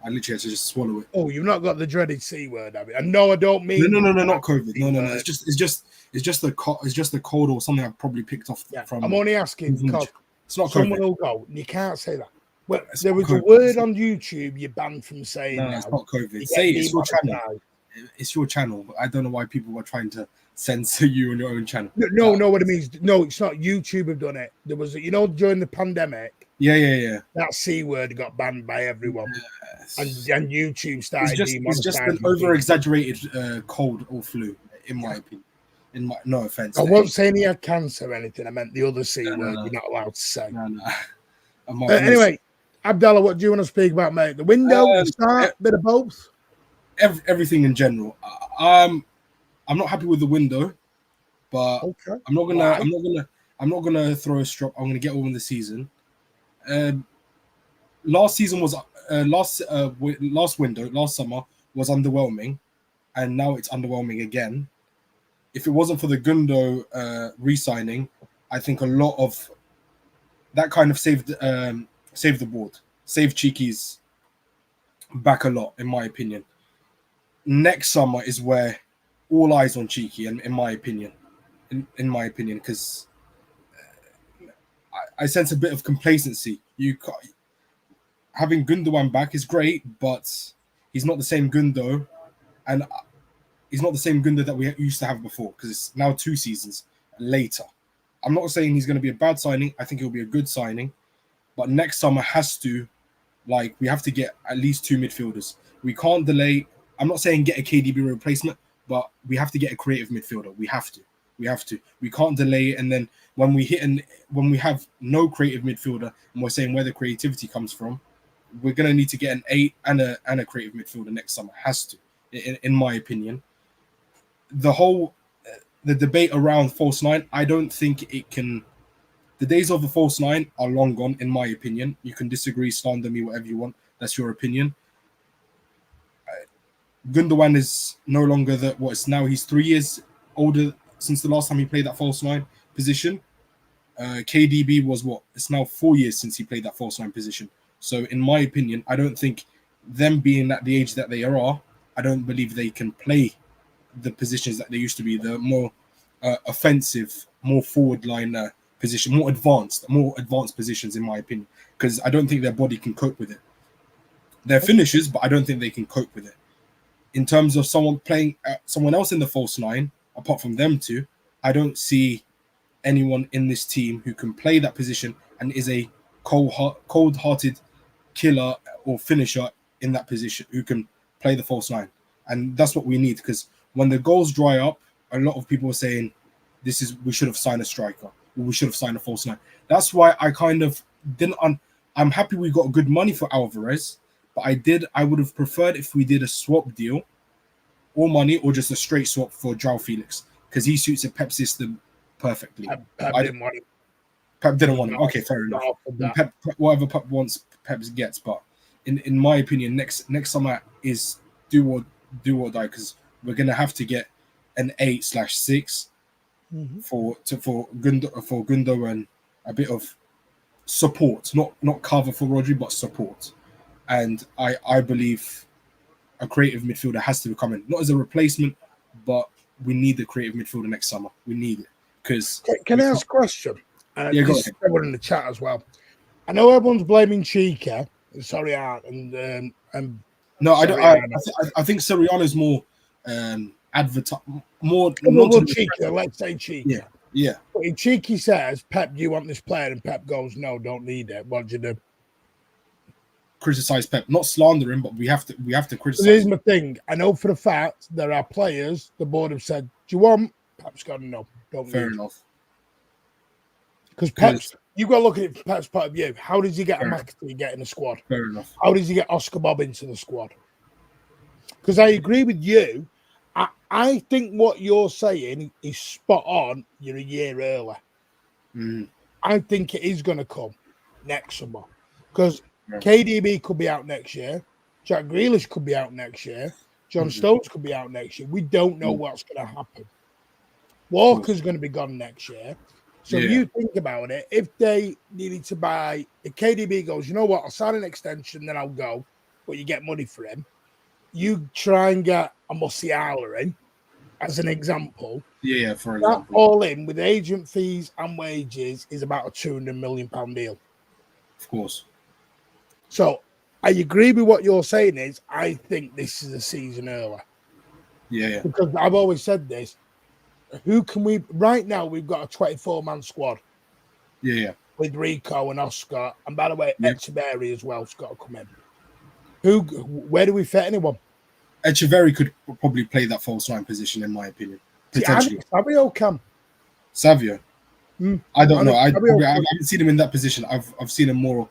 I literally had to just swallow it. Oh, you've not got the dreaded C word, have you? And no, I don't mean. No, not COVID. No. It's just the cold or something I've probably picked off from. I'm only asking because it's not someone will go. You can't say that. Well, there was a word on YouTube you banned from saying. No, it's not COVID. Say it. It's your channel. it's your channel. But I don't know why people are trying to censor you on your own channel. No, what it means. No, it's not. YouTube have done it. There was, during the pandemic. Yeah. That C word got banned by everyone, and YouTube started. It's just an over-exaggerated cold or flu, in my opinion. No offense. I wasn't saying he had cancer or anything. I meant the other C word. You're not allowed to say. No. Anyway, Abdallah, what do you want to speak about, mate? The window, the start, bit of both. Everything in general. I'm not happy with the window, but okay. I'm not gonna throw a strop. I'm gonna get over the season. Last season was last summer was underwhelming, and now it's underwhelming again. If it wasn't for the Gundo re-signing, I think a lot of that kind of saved the board, saved Cheeky's back a lot, in my opinion. Next summer is where all eyes on Cheeky, and in my opinion, because I sense a bit of complacency. Having Gundogan back is great, but he's not the same Gundo, and he's not the same Gundo that we used to have before, because it's now 2 seasons later. I'm not saying he's going to be a bad signing. I think he'll be a good signing, but next summer we have to get at least 2 midfielders. We can't delay. I'm not saying get a KDB replacement, but we have to get a creative midfielder. We have to. We can't delay it, and then when we have no creative midfielder, and we're saying where the creativity comes from, we're going to need to get an 8 and a creative midfielder next summer. Has to, in my opinion. The debate around false 9, I don't think it can. The days of the false 9 are long gone, in my opinion. You can disagree, slander me, whatever you want. That's your opinion. Gundogan is no longer now. He's 3 years older since the last time he played that false 9 position. KDB was it's now 4 years since he played that false 9 position. So in my opinion, I don't think them being at the age that they are, I don't believe they can play the positions that they used to be, the more offensive, more forward line position, more advanced positions, in my opinion, because I don't think their body can cope with it. They're finishers, but I don't think they can cope with it. In terms of someone playing someone else in the false 9, apart from them two, I don't see anyone in this team who can play that position and is a cold-hearted killer or finisher in that position who can play the false 9. And that's what we need, because when the goals dry up, a lot of people are saying we should have signed a striker, or we should have signed a false 9. That's why I kind of didn't. I'm happy we got good money for Alvarez, but I would have preferred if we did a swap deal, or money, or just a straight swap for João Felix, because he suits a Pep system perfectly. Pep didn't want him. Pep didn't want him. Okay, fair enough. Pep, whatever Pep wants, Pep gets. But in my opinion, next summer is do or die, because we're gonna have to get an 8/6 for Gundo and a bit of support, not cover for Rodri, but support. And I believe a creative midfielder has to be coming, not as a replacement, but we need the creative midfielder next summer. We need it, because. Can I ask a question? Yeah, go ahead. Everyone in the chat as well. I know everyone's blaming Chica, Soriano, and no, I think Soriano is more more Chica. Let's say Chica. Yeah. But if Cheeky says, Pep, do you want this player? And Pep goes, no, don't need it. What do you do? Criticize Pep, not slander him, but we have to criticize. So here's my thing. I know for a fact there are players the board have said, do you want? Pep's gone, no, don't. Fair enough. Because Pep's, you've got to look at it from Pep's point of view. How does he get a McAtee get in the squad? Fair enough. How does he get Oscar Bob into the squad? Because I agree with you. I think what you're saying is spot on. You're a year early. I think it is going to come next summer, because KDB could be out next year. Jack Grealish could be out next year. John Stones could be out next year. We don't know what's going to happen. Walker's going to be gone next year. So you think about it. If they needed to buy, if KDB goes, you know what, I'll sign an extension, then I'll go, but you get money for him. You try and get a Musiala in, as an example. Yeah, for example. That all in with agent fees and wages is about a £200 million deal. Of course. So I agree with what you're saying. I think this is a season early. Yeah. Because I've always said this. Who can we right now? We've got a 24-man squad. Yeah. With Rico and Oscar, and by the way, Yeah. Echeverri as well has got to come in. Where do we fit anyone? Echeverri could probably play that false 9 position, in my opinion. Potentially. Savio can. Savio. I don't know. I haven't seen him in that position. I've seen him more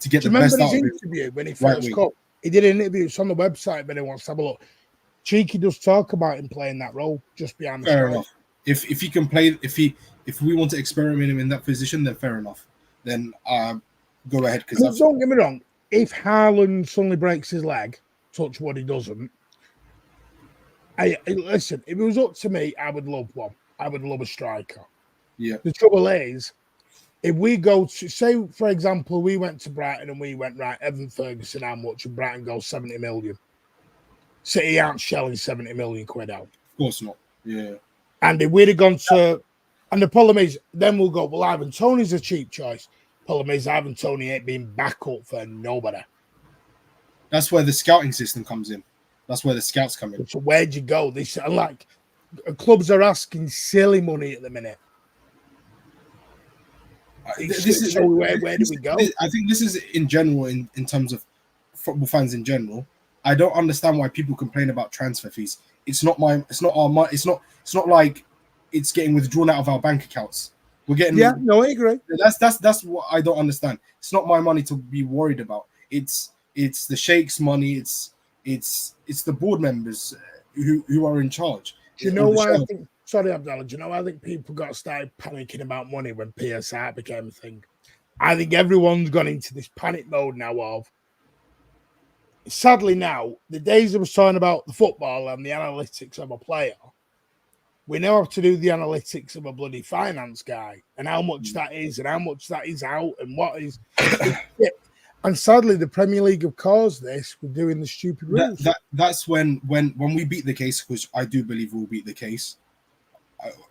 to get the best out of him. Remember his interview when he first come? He did an interview. It's on the website, but he wants to have a look. Cheeky does talk about him playing that role just behind the Fair strike. enough. If he can play, if we want to experiment him in that position, then fair enough. Then go ahead. Because don't get me wrong. If Haaland suddenly breaks his leg, touch wood, he doesn't. Listen, if it was up to me, I would love one. I would love a striker. Yeah. The trouble is, if we go to, say, for example, we went to Brighton and we went, right, Evan Ferguson, how much? And Brighton goes 70 million. City aren't shelling 70 million quid out. Of course not. Yeah. And if we'd have gone to, and the problem is, then we'll go, well, Ivan Toney's a cheap choice. Problem is, Ivan Toney ain't been back up for nobody. That's where the scouting system comes in. That's where the scouts come in. So where'd you go? This clubs are asking silly money at the minute. Where do we go? I think this is in general, in terms of football fans in general. I don't understand why people complain about transfer fees. It's not our money. It's not like it's getting withdrawn out of our bank accounts. We're getting. Yeah, no, I agree. That's what I don't understand. It's not my money to be worried about. It's the sheikh's money. It's the board members who are in charge. Do you know why I think? Sorry, Abdallah. Do you know why I think people got started panicking about money when PSR became a thing? I think everyone's gone into this panic mode now of. Sadly, now the days I was talking about the football and the analytics of a player, we now have to do the analytics of a bloody finance guy and how much that is and how much that is out and what is. And sadly, the Premier League have caused this with doing the stupid rules. That's when we beat the case, which I do believe we'll beat the case.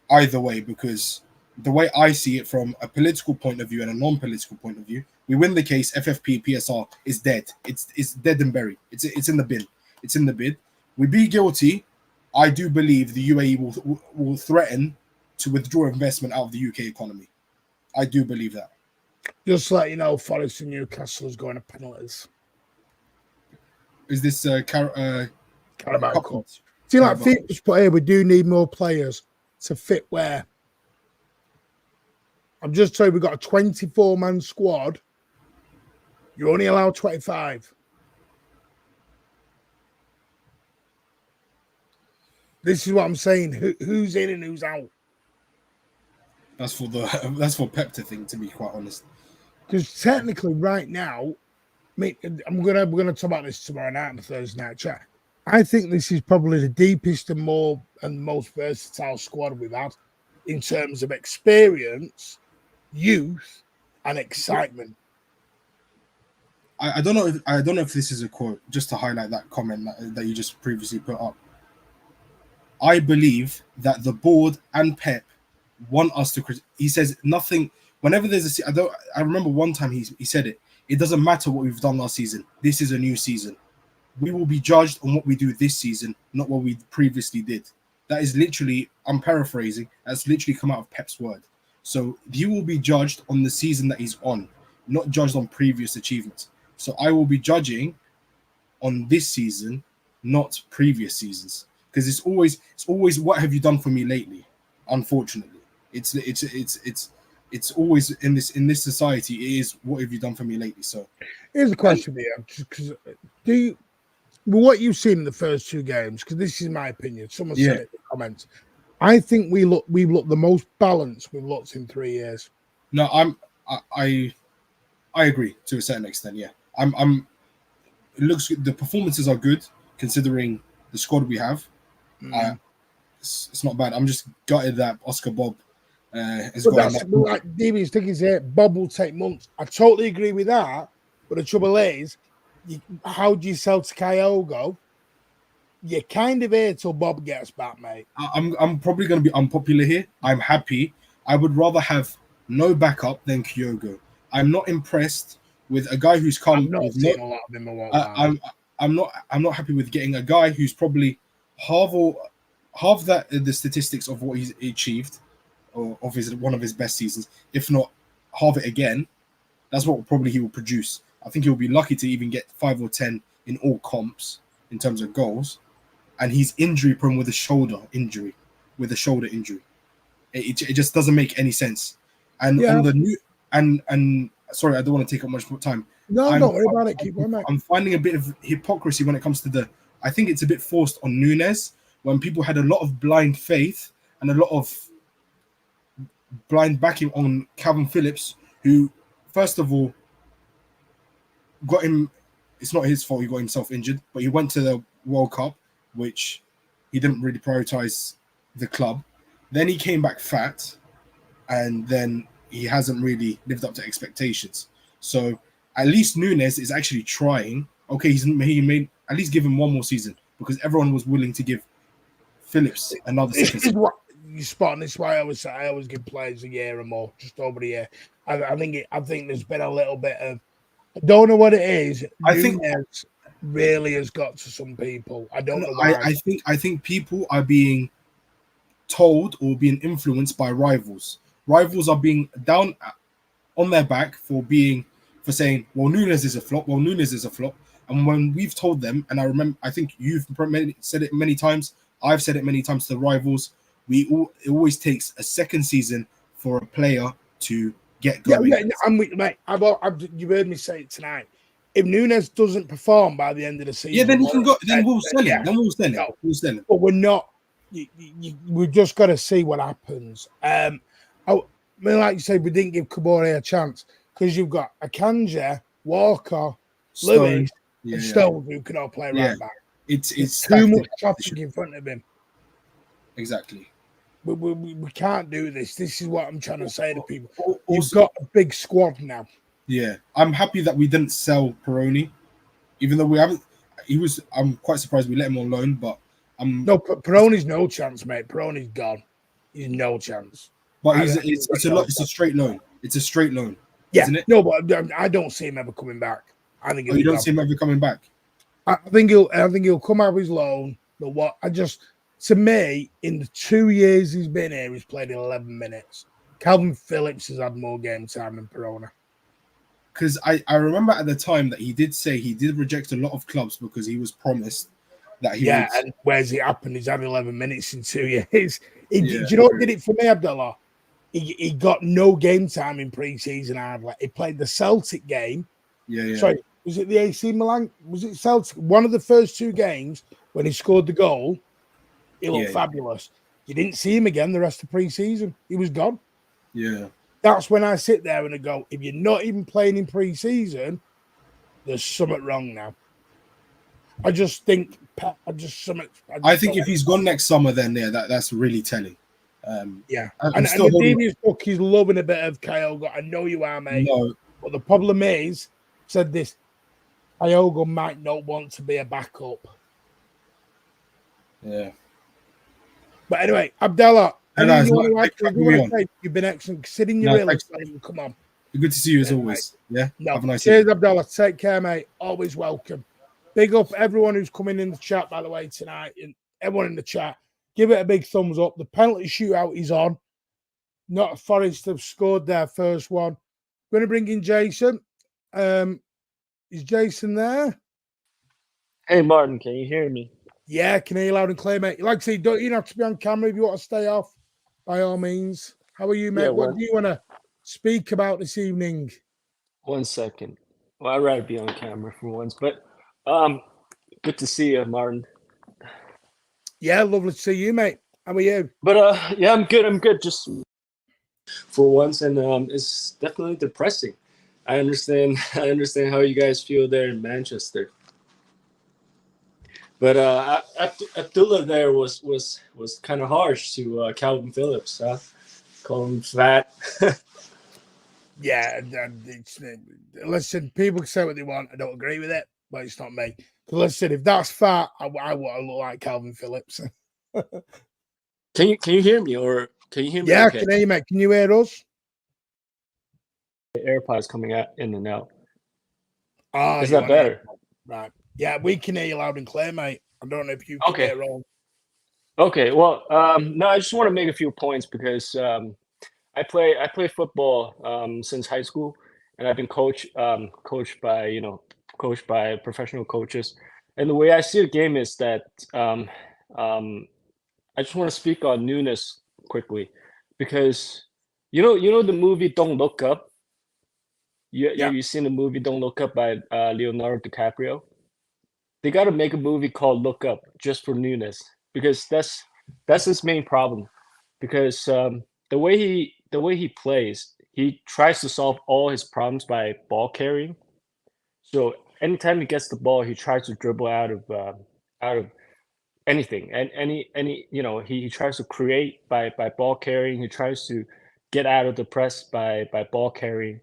Either way, because the way I see it from a political point of view and a non-political point of view, we win the case. FFP, PSR is dead. It's dead and buried. It's in the bin. It's in the bin. We be guilty. I do believe the UAE will threaten to withdraw investment out of the UK economy. I do believe that. Just let you know, Forest and Newcastle is going to penalties. Is this Carabao Cup? See, like FIFA's put here, we do need more players to fit where. I'm just saying, we've got a 24-man squad. You're only allowed 25. This is what I'm saying. Who's in and who's out? That's for Pep to think, to be quite honest. Because technically, right now, we're gonna talk about this tomorrow night and the Thursday night chat. I think this is probably the deepest and most versatile squad we've had in terms of experience, youth, and excitement. I don't know if this is a quote, just to highlight that comment that you just previously put up. I believe that the board and Pep want us to. He says nothing. Whenever there's I remember one time he said it. It doesn't matter what we've done last season. This is a new season. We will be judged on what we do this season, not what we previously did. That is literally, I'm paraphrasing, that's literally come out of Pep's word. So he will be judged on the season that he's on, not judged on previous achievements. So I will be judging on this season, not previous seasons. Because it's always what have you done for me lately? Unfortunately. It's always in this society, it is what have you done for me lately? So here's a question for you. What you've seen in the first two games, because this is my opinion, someone said it in the comments. I think we've looked the most balanced we've looked in 3 years. No, I agree to a certain extent. Yeah, it looks good. The performances are good considering the squad we have. It's not bad. I'm just gutted that Oscar Bob is going. Like DB's thinking here, Bob will take months. I totally agree with that. But the trouble is, how do you sell to Kyogo? You're kind of here till Bob gets back, mate. I'm probably going to be unpopular here. I'm happy. I would rather have no backup than Kyogo. I'm not impressed with a guy who's come. I've not seen a lot of him. I'm not happy with getting a guy who's probably half that the statistics of what he's achieved, or of his one of his best seasons, if not half it again. That's what probably he will produce. I think he'll be lucky to even get 5 or 10 in all comps in terms of goals. And he's injury prone with a shoulder injury. It just doesn't make any sense. And on the new and sorry, I don't want to take up much more time. No, don't worry about it. Keep going, mate. I'm finding a bit of hypocrisy when it comes to I think it's a bit forced on Nunes when people had a lot of blind faith and a lot of blind backing on Calvin Phillips, who, first of all, got him. It's not his fault he got himself injured, but he went to the World Cup, which he didn't really prioritize the club. Then he came back fat, and then he hasn't really lived up to expectations. So at least Nunes is actually trying. Okay, he made at least give him one more season because everyone was willing to give Phillips another season. You spot on this why I always give players a year or more, just over a year. I think there's been a little bit of, I don't know what it is. I think really has got to some people. I don't know why. I think people are being told or being influenced by rivals. Rivals are being down on their back for saying, well, Nunes is a flop. And when we've told them, and I think you've said it many times, I've said it many times to the rivals, it always takes a second season for a player to get going. Yeah, I'm with you, mate. You've heard me say it tonight. If Nunes doesn't perform by the end of the season, then he can go. Then we'll sell him. We'll sell him. But we're not. We've just got to see what happens. I mean, like you said, we didn't give Kabore a chance because you've got Akanji, Walker, Lewis, and Stones who can all play right back. It's too much traffic in front of him. Exactly. We can't do this. This is what I'm trying to say to people. You've got a big squad now. Yeah, I'm happy that we didn't sell Peroni, even though we haven't. I'm quite surprised we let him on loan, but no, Peroni's no chance, mate. Peroni's gone. He's no chance. But it's a straight loan. It's a straight loan, isn't it? No, but I don't see him ever coming back. I think you don't see him ever coming back. I think he'll come out of his loan. But to me, in the 2 years he's been here, he's played 11 minutes. Calvin Phillips has had more game time than Perona. Because I remember at the time that he did say he did reject a lot of clubs because he was promised that he would. And where's it happened? He's had 11 minutes in 2 years. Do you know what did it for me, Abdullah? He got no game time in pre-season. He played the Celtic game. Yeah. Sorry, was it the AC Milan? Was it Celtic? One of the first 2 games when he scored the goal, he looked fabulous. You didn't see him again the rest of pre-season. He was gone. Yeah. That's when I sit there and I go, if you're not even playing in pre-season, there's something wrong now. I think if he's gone next summer, then that's really telling. And the Devious book, he's loving a bit of Kyogo. I know you are, mate. No. But the problem is, said this, Kyogo might not want to be a backup. Yeah. But anyway, Abdallah, you've been excellent. Sitting your real come on. Good to see you as always. Yeah. No. Have a nice Cheers, evening. Abdallah. Take care, mate. Always welcome. Big up everyone who's coming in the chat, by the way, tonight. And everyone in the chat, give it a big thumbs up. The penalty shootout is on. Not Forest have scored their first one. Going to bring in Jason. Is Jason there? Hey, Martin, can you hear me? Yeah, can hear you loud and clear, mate. Like I say, don't you have to be on camera if you want to stay off, by all means. How are you, mate? What do you want to speak about this evening? 1 second. Well, I'd rather be on camera for once, but good to see you, Martin. Yeah, lovely to see you, mate. How are you? But I'm good. Just for once, and it's definitely depressing. I understand how you guys feel there in Manchester. But Abdullah there was kind of harsh to Calvin Phillips, huh? Call him fat. Yeah, listen, people can say what they want. I don't agree with it, but it's not me. Because listen, if that's fat, I want to look like Calvin Phillips. Can you hear me, or can you hear me? Yeah, okay? I can hear you, mate. Can you hear us? The AirPods coming out in and out. Oh, is that better? Right. Yeah, we can hear you loud and clear, mate. I don't know if you can hear all. Okay, well, no, I just want to make a few points because I play football since high school, and I've been coached by professional coaches. And the way I see the game is that um, um, I just want to speak on newness quickly because you know the movie Don't Look Up. Yeah. You seen the movie Don't Look Up by Leonardo DiCaprio? They got to make a movie called Look Up just for newness because that's his main problem. Because the way he plays, he tries to solve all his problems by ball carrying. So anytime he gets the ball, he tries to dribble out of anything and any he tries to create by ball carrying. He tries to get out of the press by ball carrying,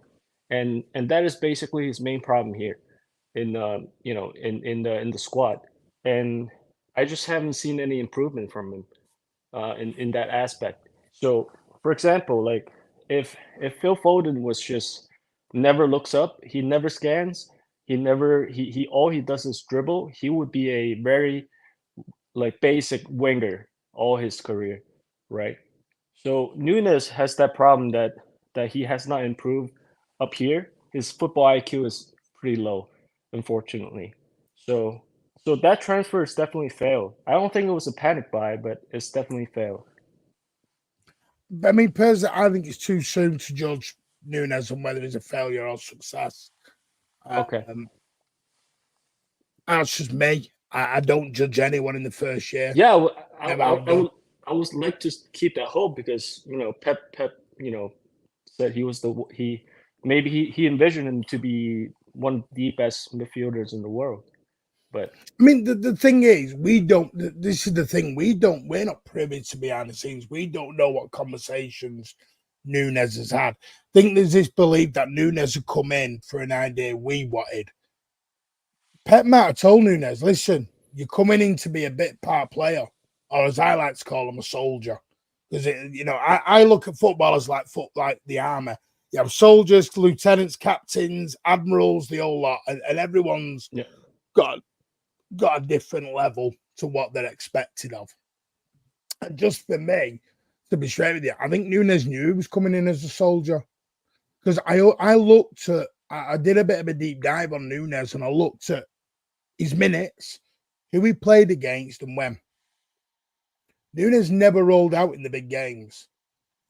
and that is basically his main problem here in in the squad. And I just haven't seen any improvement from him in that aspect. So, for example, like if Phil Foden was just never looks up, he never scans, he all he does is dribble, he would be a very like basic winger all his career, right? So Nunes has that problem that he has not improved up here. His football IQ is pretty low, unfortunately. So so that transfer is definitely failed. I don't think it was a panic buy, but it's definitely failed. But I mean, personally, I think it's too soon to judge Nunes on whether he's a failure or success. Okay. That's just me. I don't judge anyone in the first year. Yeah, Never have done. I would like to keep that hope because Pep said he maybe he envisioned him to be one of the best midfielders in the world. But I mean, the thing is, we don't. This is the thing. We're not privy to behind the scenes. We don't know what conversations Nunes has had. I think there's this belief that Nunes had come in for an idea we wanted. Pep might have told Nunes, listen, you're coming in to be a bit part player, or as I like to call him, a soldier. Because I look at footballers like the army. You have soldiers, lieutenants, captains, admirals, the whole lot, and everyone's yeah, got a different level to what they're expected of. And just for me, to be straight with you, I think Nunes knew he was coming in as a soldier. Because I looked at, I did a bit of a deep dive on Nunes and I looked at his minutes, who he played against and when. Nunes never rolled out in the big games.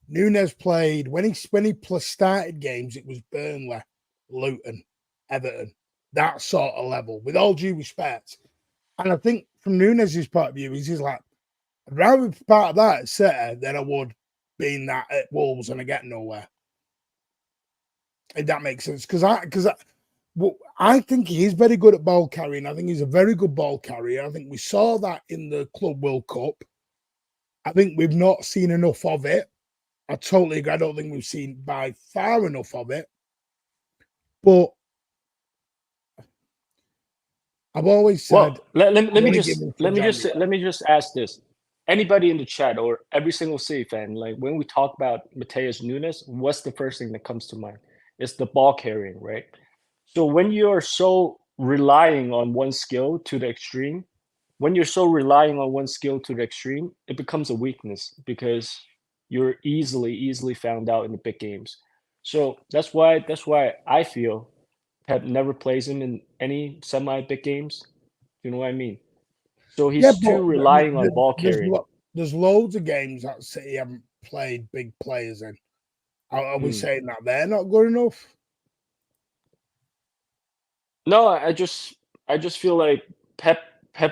Nunes played, when he started games, it was Burnley, Luton, Everton, that sort of level, with all due respect. And I think from Nunes' point of view, he's like, I'd rather be part of that at City than I would being that at Wolves and I get nowhere. If that makes sense. Because I think he is very good at ball carrying. I think he's a very good ball carrier. I think we saw that in the Club World Cup. I think we've not seen enough of it. I totally agree. I don't think we've seen by far enough of it. But I've always said. well, let me just ask this: anybody in the chat or every single City fan, like when we talk about Mateus Nunes, what's the first thing that comes to mind? It's the ball carrying, right? So when you're so relying on one skill to the extreme, it becomes a weakness because you're easily found out in the big games. So that's why I feel Pep never plays him in any semi big games. You know what I mean? So Yeah, he's but too relying on ball carrying. there's loads of games that City haven't played big players in. Are we saying that they're not good enough? No, I just feel like Pep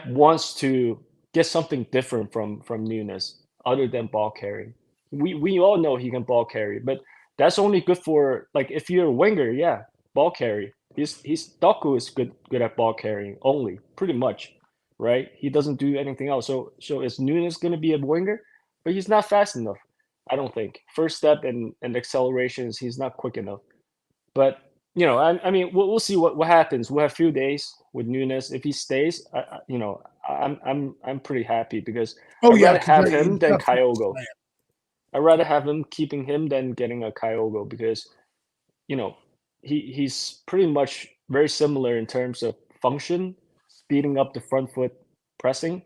wants to get something different from Nunes other than ball carrying. We all know he can ball carry, but that's only good for like if you're a winger, yeah, ball carry. He's Doku is good at ball carrying only, pretty much, right? He doesn't do anything else. So is Nunes gonna be a winger? But he's not fast enough, I don't think. First step and accelerations, he's not quick enough. But I mean, we'll see what happens. We'll have a few days with Nunes. If he stays, I'm pretty happy because Oh I'd yeah, rather have him than Kyogo. player. I'd rather have him keeping him than getting a Kyogo because he's pretty much very similar in terms of function, speeding up the front foot pressing,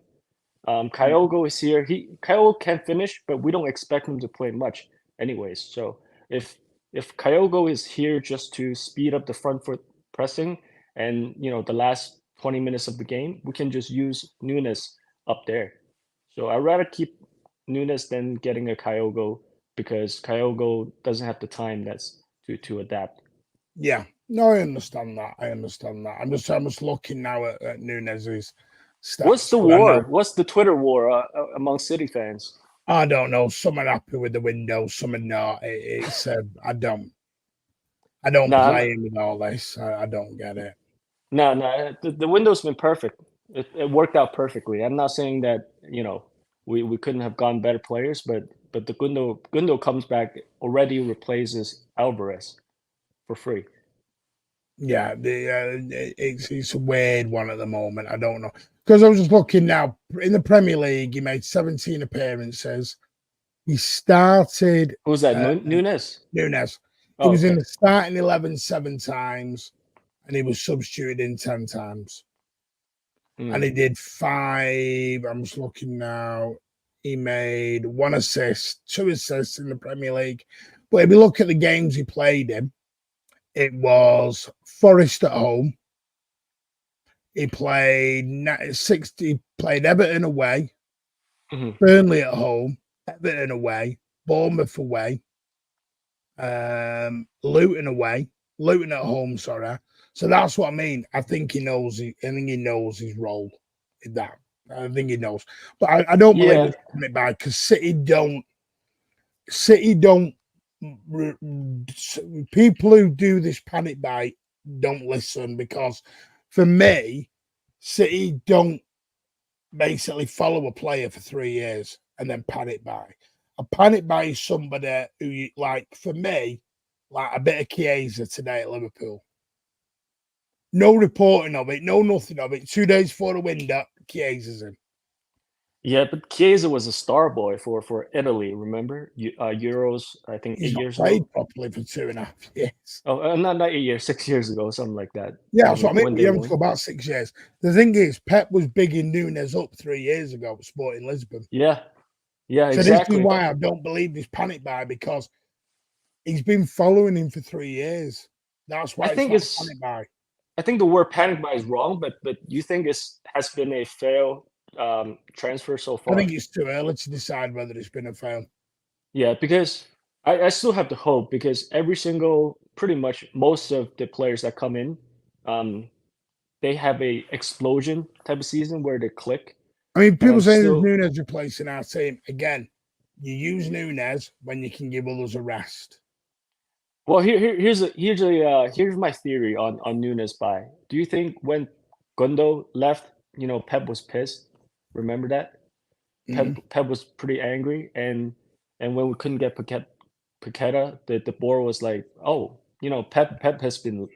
Kyogo is here. Kyogo can finish, but we don't expect him to play much anyways. So if Kyogo is here just to speed up the front foot pressing and the last 20 minutes of the game, we can just use Nunes up there. So I'd rather keep Nunes than getting a Kyogo because Kyogo doesn't have the time to adapt. Yeah, no, I understand that. I'm just looking now at Nunes's stats. What's the war? What's the Twitter war among City fans? I don't know. Some are happy with the window, some are not. It's I don't play in with all this. I don't get it. No, the window's been perfect. It worked out perfectly. I'm not saying that we couldn't have gotten better players, but the Gundo comes back already replaces Alvarez for free. Yeah, it's a weird one at the moment. I don't know because I was just looking now in the Premier League. He made 17 appearances. He started. Who's that? Nunes. Nunes. He was in the starting 11 7 times, and he was substituted in 10 times. And he did 5. I'm just looking now. He made 1 assist, 2 assists in the Premier League. But if you look at the games he played in, it was Forest at home. He played 60. Played Everton away, Burnley at home, Everton away, Bournemouth away, Luton away, Luton at home. Sorry. So that's what I mean. I think he knows. I think he knows his role in that. I think he knows. But I don't believe it by because City don't. People who do this panic buy don't listen because, for me, City don't basically follow a player for 3 years and then panic buy. A panic buy is somebody who, for me, like a bit of Chiesa today at Liverpool. No reporting of it, no nothing of it. 2 days before the window, Chiesa's in. Yeah, but Chiesa was a star boy for Italy. Remember Euros? I think He's 8 years played ago. Properly for 2.5 years. Oh, not 8 years, 6 years ago, something like that. Yeah, that's what I mean. We haven't got about 6 years. The thing is, Pep was bigging Nunes up 3 years ago at Sporting Lisbon. Yeah, so exactly. This is why I don't believe this panic buy because he's been following him for 3 years. That's why it's panic buy. I think the word panic buy is wrong, but you think it has been a fail transfer so far? I think it's too early to decide whether it's been a fail. Yeah, because I still have the hope because pretty much most of the players that come in, they have a explosion type of season where they click. I mean, people say there's Nunes replacing our team. Again, you use Nunes when you can give others a rest. Well, here's my theory on Nunes buy. Do you think when Gundo left, Pep was pissed? Remember that? Pep was pretty angry, and when we couldn't get Paqueta, the board was like, oh, Pep has been,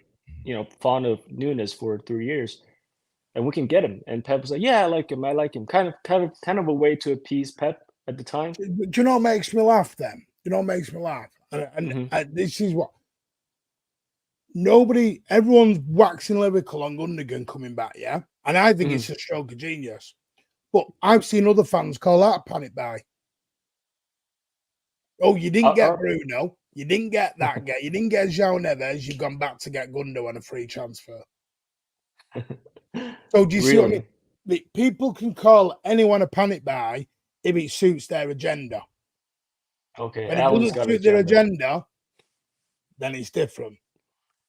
fond of Nunes for 3 years, and we can get him. And Pep was like, yeah, I like him. Kind of a way to appease Pep at the time. Do you know what makes me laugh then? Do you know what makes me laugh? And this is what everyone's waxing lyrical on Gundogan coming back, yeah? And I think it's a stroke of genius. But I've seen other fans call that a panic buy. Oh, you didn't get Bruno. You didn't get that guy. You didn't get João Neves. You've gone back to get Gundo on a free transfer. So do you see what I mean? People can call anyone a panic buy if it suits their agenda. Okay. When it doesn't suit their agenda, then it's different.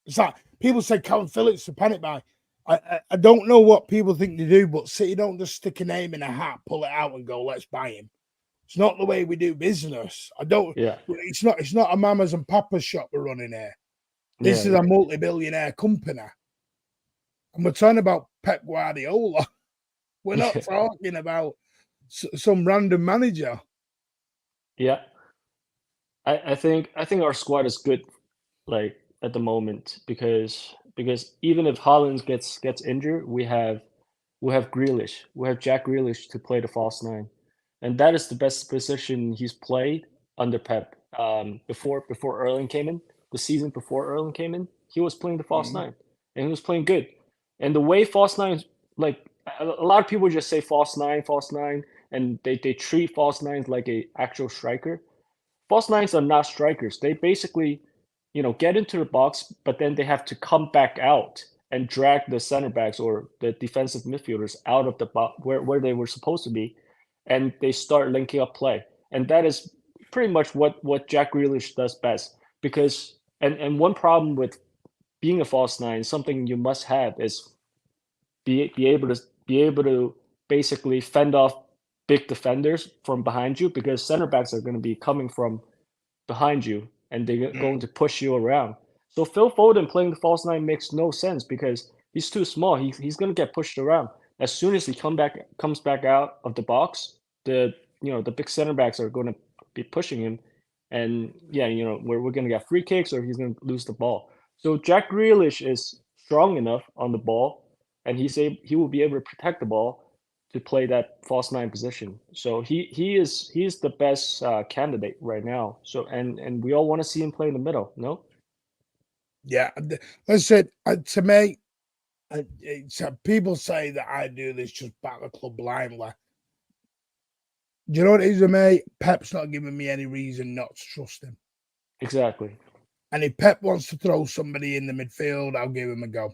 It's like people say Calvin Phillips is a panic buy. I don't know what people think they do, but City don't just stick a name in a hat, pull it out, and go, let's buy him. It's not the way we do business. It's not a mamas and papas shop we're running here. This is a multi-billionaire company. And we're talking about Pep Guardiola. We're not talking about some random manager. Yeah. I think our squad is good, like at the moment, because even if Haaland gets injured, we have Grealish. We have Jack Grealish to play the false 9. And that is the best position he's played under Pep. Before Erling came in, the season before Erling came in, he was playing the false 9, and he was playing good. And the way false 9, like a lot of people just say false nine, and they treat false nines like a actual striker. False nines are not strikers. They basically, get into the box, but then they have to come back out and drag the center backs or the defensive midfielders out of the box where they were supposed to be, and they start linking up play. And that is pretty much what Jack Grealish does best. Because and one problem with being a false nine, something you must have is be able to basically fend off big defenders from behind you, because center backs are going to be coming from behind you and they're going to push you around. So Phil Foden playing the false nine makes no sense because he's too small. He's going to get pushed around. As soon as he comes back out of the box, the big center backs are going to be pushing him, and yeah, we're going to get free kicks or he's going to lose the ball. So Jack Grealish is strong enough on the ball, and he will be able to protect the ball to play that false nine position. So he is the best candidate right now. So and we all want to see him play in the middle. No. Yeah, listen, to me, people say that I do this just back the club blindly. Do you know what it is with me? Pep's not giving me any reason not to trust him. Exactly. And if Pep wants to throw somebody in the midfield, I'll give him a go.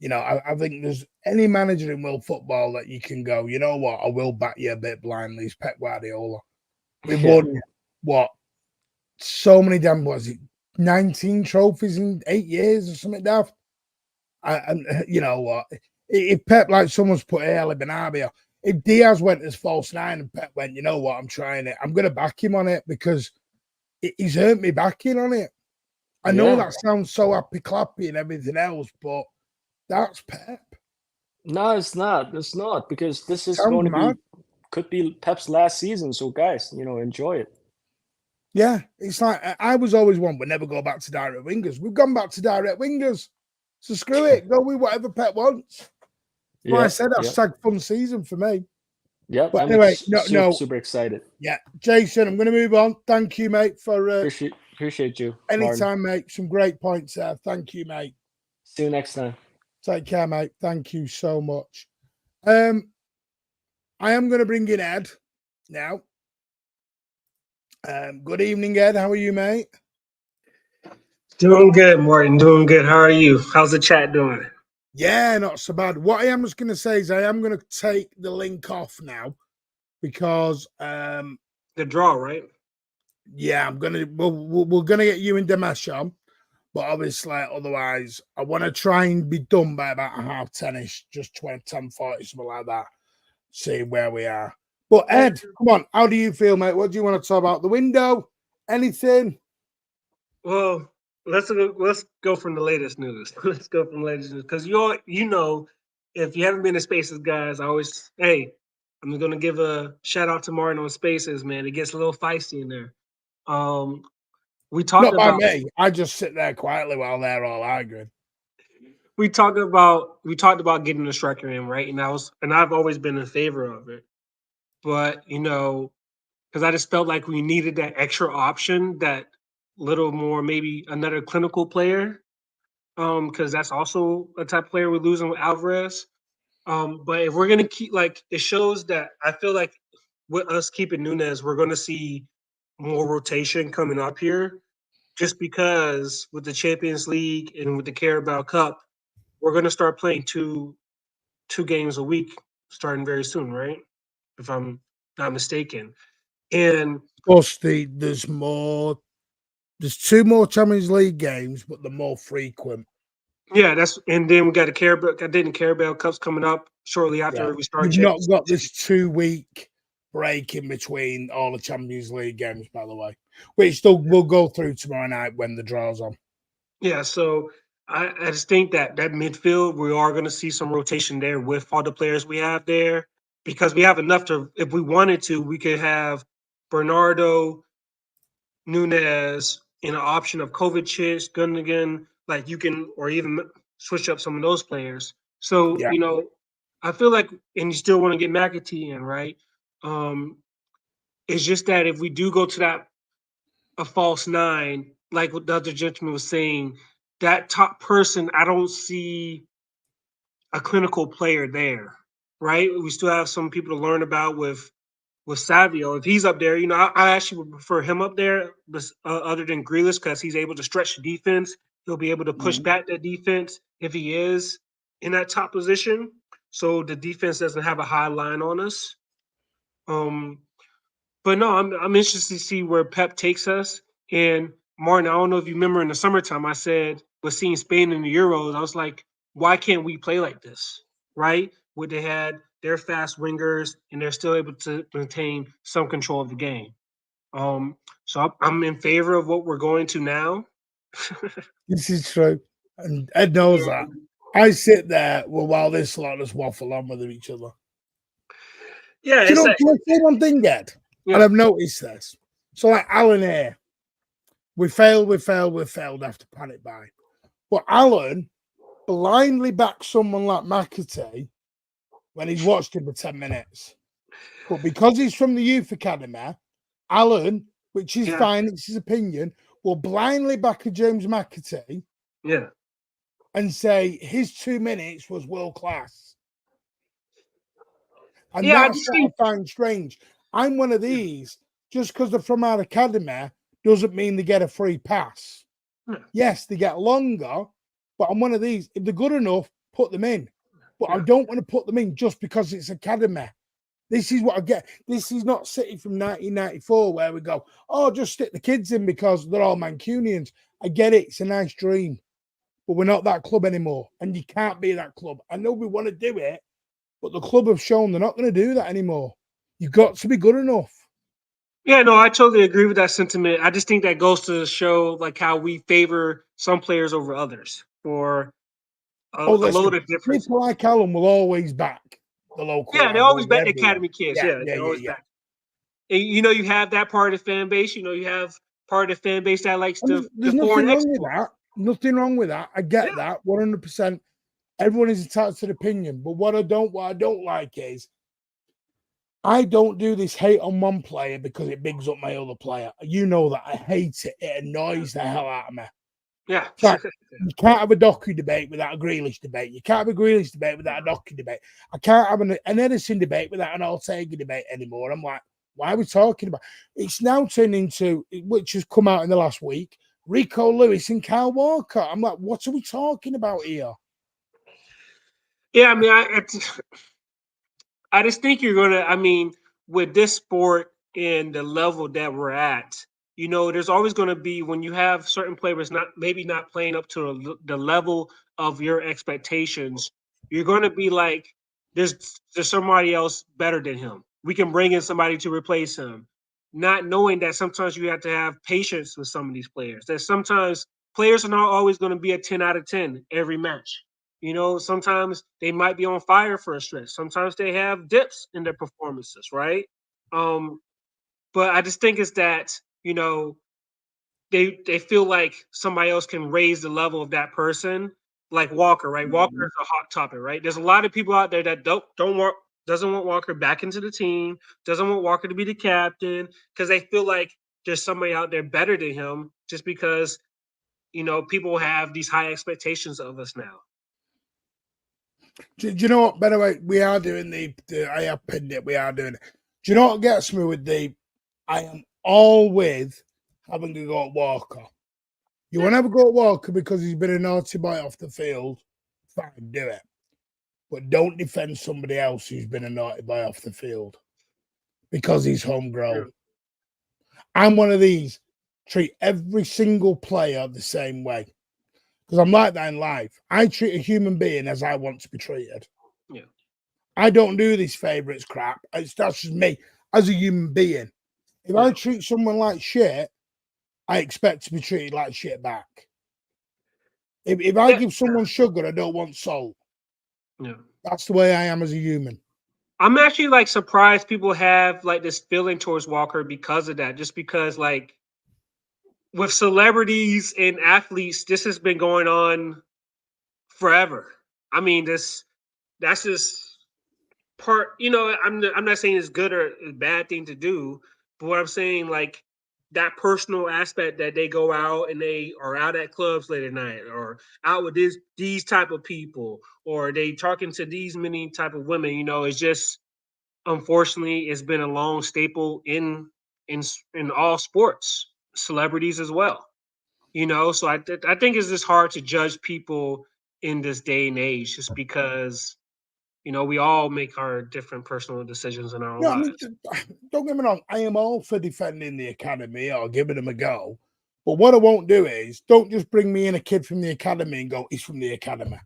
I think there's any manager in world football that you can go, you know what, I will back you a bit blindly. It's Pep Guardiola. We won, so many damn, 19 trophies in 8 years or something, Daft? And you know what? If Pep, like someone's put Ali Benabia, if Diaz went as false nine and Pep went, you know what, I'm trying it, I'm going to back him on it because he's earned me backing on it. I know that sounds so happy-clappy and everything else, but that's Pep. No, it's not. It's not, because this is going to could be Pep's last season. So guys, enjoy it. Yeah, it's like I was always one, we never go back to direct wingers. We've gone back to direct wingers. So screw it. Go with whatever Pep wants. Well, I said hashtag fun season for me. Yeah, but I'm anyway, super excited. Yeah, Jason, I'm going to move on. Thank you, mate, for appreciate you. Anytime, Martin. Mate. Some great points there. Thank you, mate. See you next time. Take care, mate. Thank you so much. I am going to bring in Ed now. Good evening, Ed. How are you, mate? Doing good, Martin. Doing good. How are you? How's the chat doing? Yeah, not so bad. What I am just going to say is I am going to take the link off now because the draw, right? Yeah, we're gonna get you in Demesh on, but obviously otherwise I want to try and be done by about 10:30ish, just 10:40, something like that. See where we are. But Ed, come on, how do you feel, mate? What do you want to talk about? The window? Anything? Well, let's go from the latest news. Let's go from the latest news because if you haven't been to Spaces, guys, I'm gonna give a shout out to Martin on Spaces, man. It gets a little feisty in there. We talked Not by about me. I just sit there quietly while they're all arguing. We talked about getting the striker in, right? And I've always been in favor of it. But, because I just felt like we needed that extra option, that little more, maybe another clinical player. Because that's also a type of player we're losing with Alvarez. But if we're gonna keep, it shows that I feel like with us keeping Nunez, we're gonna see more rotation coming up here. Just because with the Champions League and with the Carabao Cup, we're going to start playing two games a week starting very soon, right? If I'm not mistaken. And plus there's two more Champions League games, but they're more frequent. Yeah, and then we got Carabao Cups coming up shortly after we start. You've not got this 2-week break in between all the Champions League games, by the way, which we'll go through tomorrow night when the draw's on. Yeah, so I just think that midfield, we are going to see some rotation there with all the players we have there, because we have enough to, if we wanted to, we could have Bernardo, Nunez, and an option of Kovacic, Gundogan, or even switch up some of those players. So, I feel like, and you still want to get McAtee in, right? It's just that if we do go to a false nine, like what the other gentleman was saying, that top person, I don't see a clinical player there, right? We still have some people to learn about with Savio. If he's up there, I actually would prefer him up there, other than Grealish, because he's able to stretch the defense. He'll be able to push back that defense if he is in that top position, so the defense doesn't have a high line on us. But no, I'm interested to see where Pep takes us. And Martin, I don't know if you remember in the summertime, I said, with seeing Spain in the Euros, I was like, why can't we play like this, right? Where they had their fast wingers and they're still able to maintain some control of the game. So I'm in favor of what we're going to now. This is true, and Ed knows that. I sit there while this lot just waffle on with each other. Yeah, Do you know, can I say one thing, Ed? Yeah. And I've noticed this. So, like Alan here, we failed after panic buy. But Alan blindly backed someone like McAtee when he's watched him for 10 minutes. But because he's from the youth academy, Alan, which is fine, it's his opinion, will blindly back a James McAtee and say his 2 minutes was world class. And that's what I find strange. I'm one of these, just because they're from our academy doesn't mean they get a free pass. Yes, they get longer, but I'm one of these. If they're good enough, put them in. But I don't want to put them in just because it's academy. This is what I get. This is not City from 1994 where we go, oh, just stick the kids in because they're all Mancunians. I get it. It's a nice dream. But we're not that club anymore. And you can't be that club. I know we want to do it, but the club have shown they're not going to do that anymore. You've got to be good enough. Yeah, no, I totally agree with that sentiment. I just think that goes to show like how we favor some players over others for a load of difference. People like Alan will always back the local. Yeah, they always back the academy kids. Yeah, they always back. And you have that part of the fan base. You have part of the fan base that likes the foreign exports. Nothing wrong with that. I get that 100%. Everyone is entitled to an opinion, but what I don't like is I don't do this hate on one player because it bigs up my other player. You know that I hate it. It annoys the hell out of me. Yeah. You can't have a Doku debate without a Grealish debate. You can't have a Grealish debate without a Doku debate. I can't have an Edison debate without an Ortega debate anymore. I'm like, why are we talking about? It's now turned into, which has come out in the last week, Rico Lewis and Kyle Walker. I'm like, what are we talking about here? Yeah, I mean, I just think you're gonna. I mean, with this sport and the level that we're at, there's always going to be when you have certain players maybe not playing up to the level of your expectations. You're going to be like, there's somebody else better than him. We can bring in somebody to replace him, not knowing that sometimes you have to have patience with some of these players. That sometimes players are not always going to be a 10 out of 10 every match. Sometimes they might be on fire for a stretch. Sometimes they have dips in their performances, right? But I just think it's that, they feel like somebody else can raise the level of that person, like Walker, right? Walker is a hot topic, right? There's a lot of people out there that doesn't want Walker back into the team, doesn't want Walker to be the captain, because they feel like there's somebody out there better than him just because, people have these high expectations of us now. Do you know what? By the way, we are doing I have pinned it. We are doing it. Do you know what gets me with I am all with having to go at Walker. You will never go at Walker because he's been a naughty boy off the field. Fine, do it. But don't defend somebody else who's been a naughty boy off the field because he's homegrown. Yeah. I'm one of these. Treat every single player the same way. Because I'm like that in life. I treat a human being as I want to be treated. Yeah. I don't do this favourites crap. That's just me as a human being. If I treat someone like shit, I expect to be treated like shit back. If I give someone sugar, I don't want salt. Yeah. That's the way I am as a human. I'm actually surprised people have this feeling towards Walker because of that. Just because with celebrities and athletes, this has been going on forever. I mean, that's just part, I'm not saying it's good or a bad thing to do, but what I'm saying, that personal aspect that they go out and they are out at clubs late at night or out with these type of people or they talking to these many type of women, you know, it's just unfortunately it's been a long staple in all sports, celebrities as well. You know, so I think it's just hard to judge people in this day and age just because you know we all make our different personal decisions in our own No, I mean, lives. don't get me wrong. I am all for defending the academy or giving them a go. But what I won't do is don't just bring me in a kid from the academy and go, he's from the academy.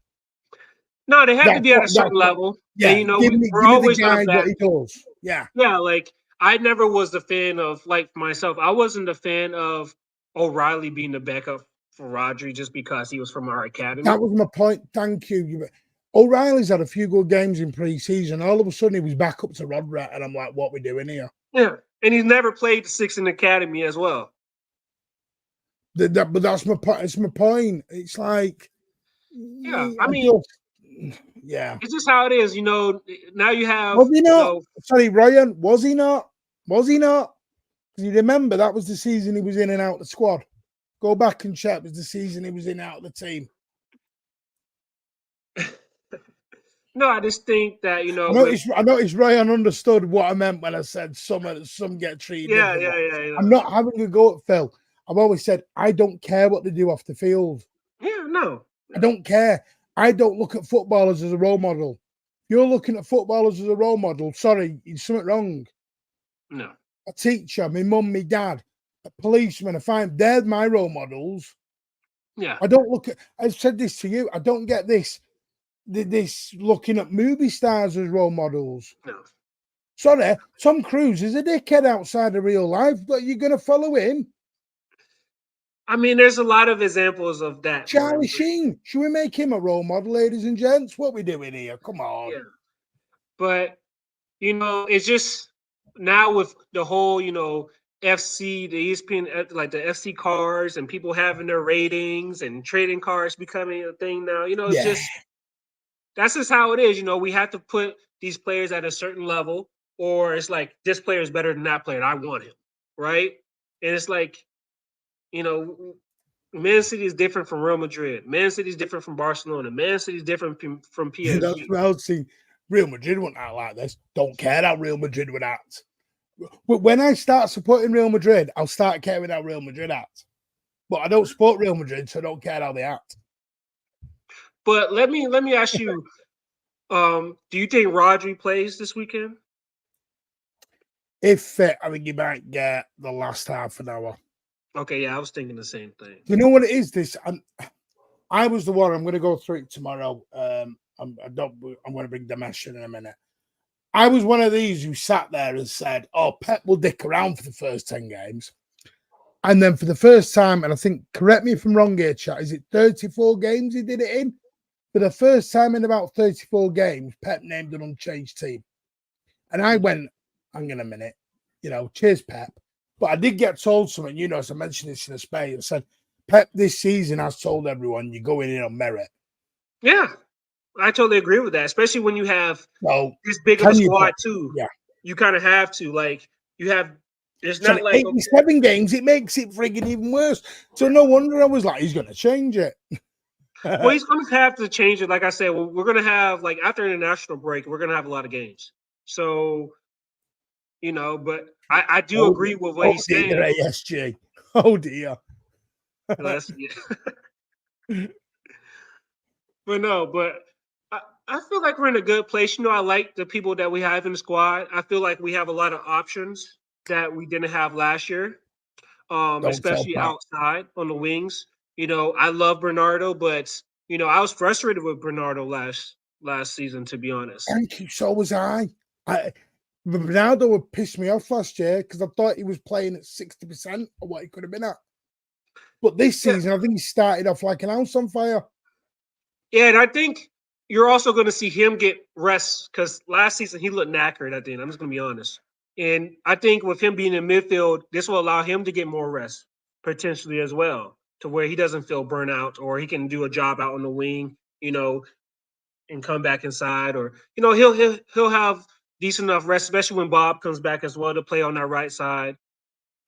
No, they have to That's be at what, a certain that's what, level, and yeah, you know give me we're the always going to guy what back. he does. Yeah. Yeah, like I never was the fan of like myself. I wasn't a fan of O'Reilly being the backup for Rodri just because he was from our academy. That was my point. Thank you. O'Reilly's had a few good games in pre-season. All of a sudden, he was back up to Rodri, and I'm like, what are we doing here? Yeah, and he's never played the six in the academy as well. But that's my point. It's my point. It's like, Yeah, I mean, yeah. it's just how it is. You know, now you have. Was he not? You know, Sorry, Ryan. Was he not? Was he not? Because you remember that was the season he was in and out of the squad. Go back and check. It was the season he was in and out of the team. no, I just think that you know. I noticed Ryan understood what I meant when I said some get treated. Yeah. I'm not having a go at Phil. I've always said I don't care what they do off the field. Yeah, no. I don't care. I don't look at footballers as a role model. If you're looking at footballers as a role model, sorry, there's something wrong. No. A teacher, my mum, my dad, a policeman, they're my role models. Yeah. I don't look at, I've said this to you, I don't get this looking at movie stars as role models. No. Sorry, Tom Cruise is a dickhead outside of real life, but you're going to follow him. I mean, there's a lot of examples of that. Charlie Sheen, should we make him a role model, ladies and gents? What are we doing here? Come on. Yeah. But, you know, it's just now with the whole, you know, FC, the ESPN, like the FC cars and people having their ratings and trading cards becoming a thing now, you know, it's just, that's just how it is. You know, we have to put these players at a certain level, or it's like, this player is better than that player, and I want him, right? And it's like, you know, Man City is different from Real Madrid. Man City is different from Barcelona. Man City is different from PSG. That's what I would see. Real Madrid wouldn't act like this. Don't care how Real Madrid would act. But when I start supporting Real Madrid, I'll start caring how Real Madrid act. But I don't support Real Madrid, so I don't care how they act. But let me ask you, do you think Rodri plays this weekend? If fit, I think he might get the last half an hour. Okay, yeah, I was thinking the same thing. You know what it is? I was the one. I'm going to go through it tomorrow. I'm going to bring Damesh in a minute. I was one of these who sat there and said, "Oh, Pep will dick around for the first 10 games," and then for the first time, and I think, correct me if I'm wrong here, chat. Is it 34 games he did it in? For the first time in about 34 games, Pep named an unchanged team, and I went, "Hang on a minute, you know, cheers, Pep." But I did get told something, you know, as I mentioned this in a space. I said, Pep this season has told everyone you're going in on merit. Yeah, I totally agree with that, especially when you have this big of a squad too. Yeah. You kind of have to, like, you have, it's not like 87 games, it makes it friggin' even worse. So no wonder I was like, he's going to change it. Well, he's going to have to change it. Like I said, we're going to have, like, after international break, we're going to have a lot of games. So, you know, but I do agree with what he's saying. ASG. Oh, dear. But I feel like we're in a good place. You know, I like the people that we have in the squad. I feel like we have a lot of options that we didn't have last year, especially outside on the wings. You know, I love Bernardo, but, you know, I was frustrated with Bernardo last season, to be honest. Thank you. So was I. Bernardo would piss me off last year because I thought he was playing at 60% of what he could have been at. But this season, I think he started off like an house on fire. Yeah, and I think you're also going to see him get rest because last season he looked knackered at the end. I'm just going to be honest. And I think with him being in midfield, this will allow him to get more rest potentially as well, to where he doesn't feel burnout, or he can do a job out on the wing, you know, and come back inside, or, you know, he'll have decent enough rest, especially when Bob comes back as well, to play on that right side.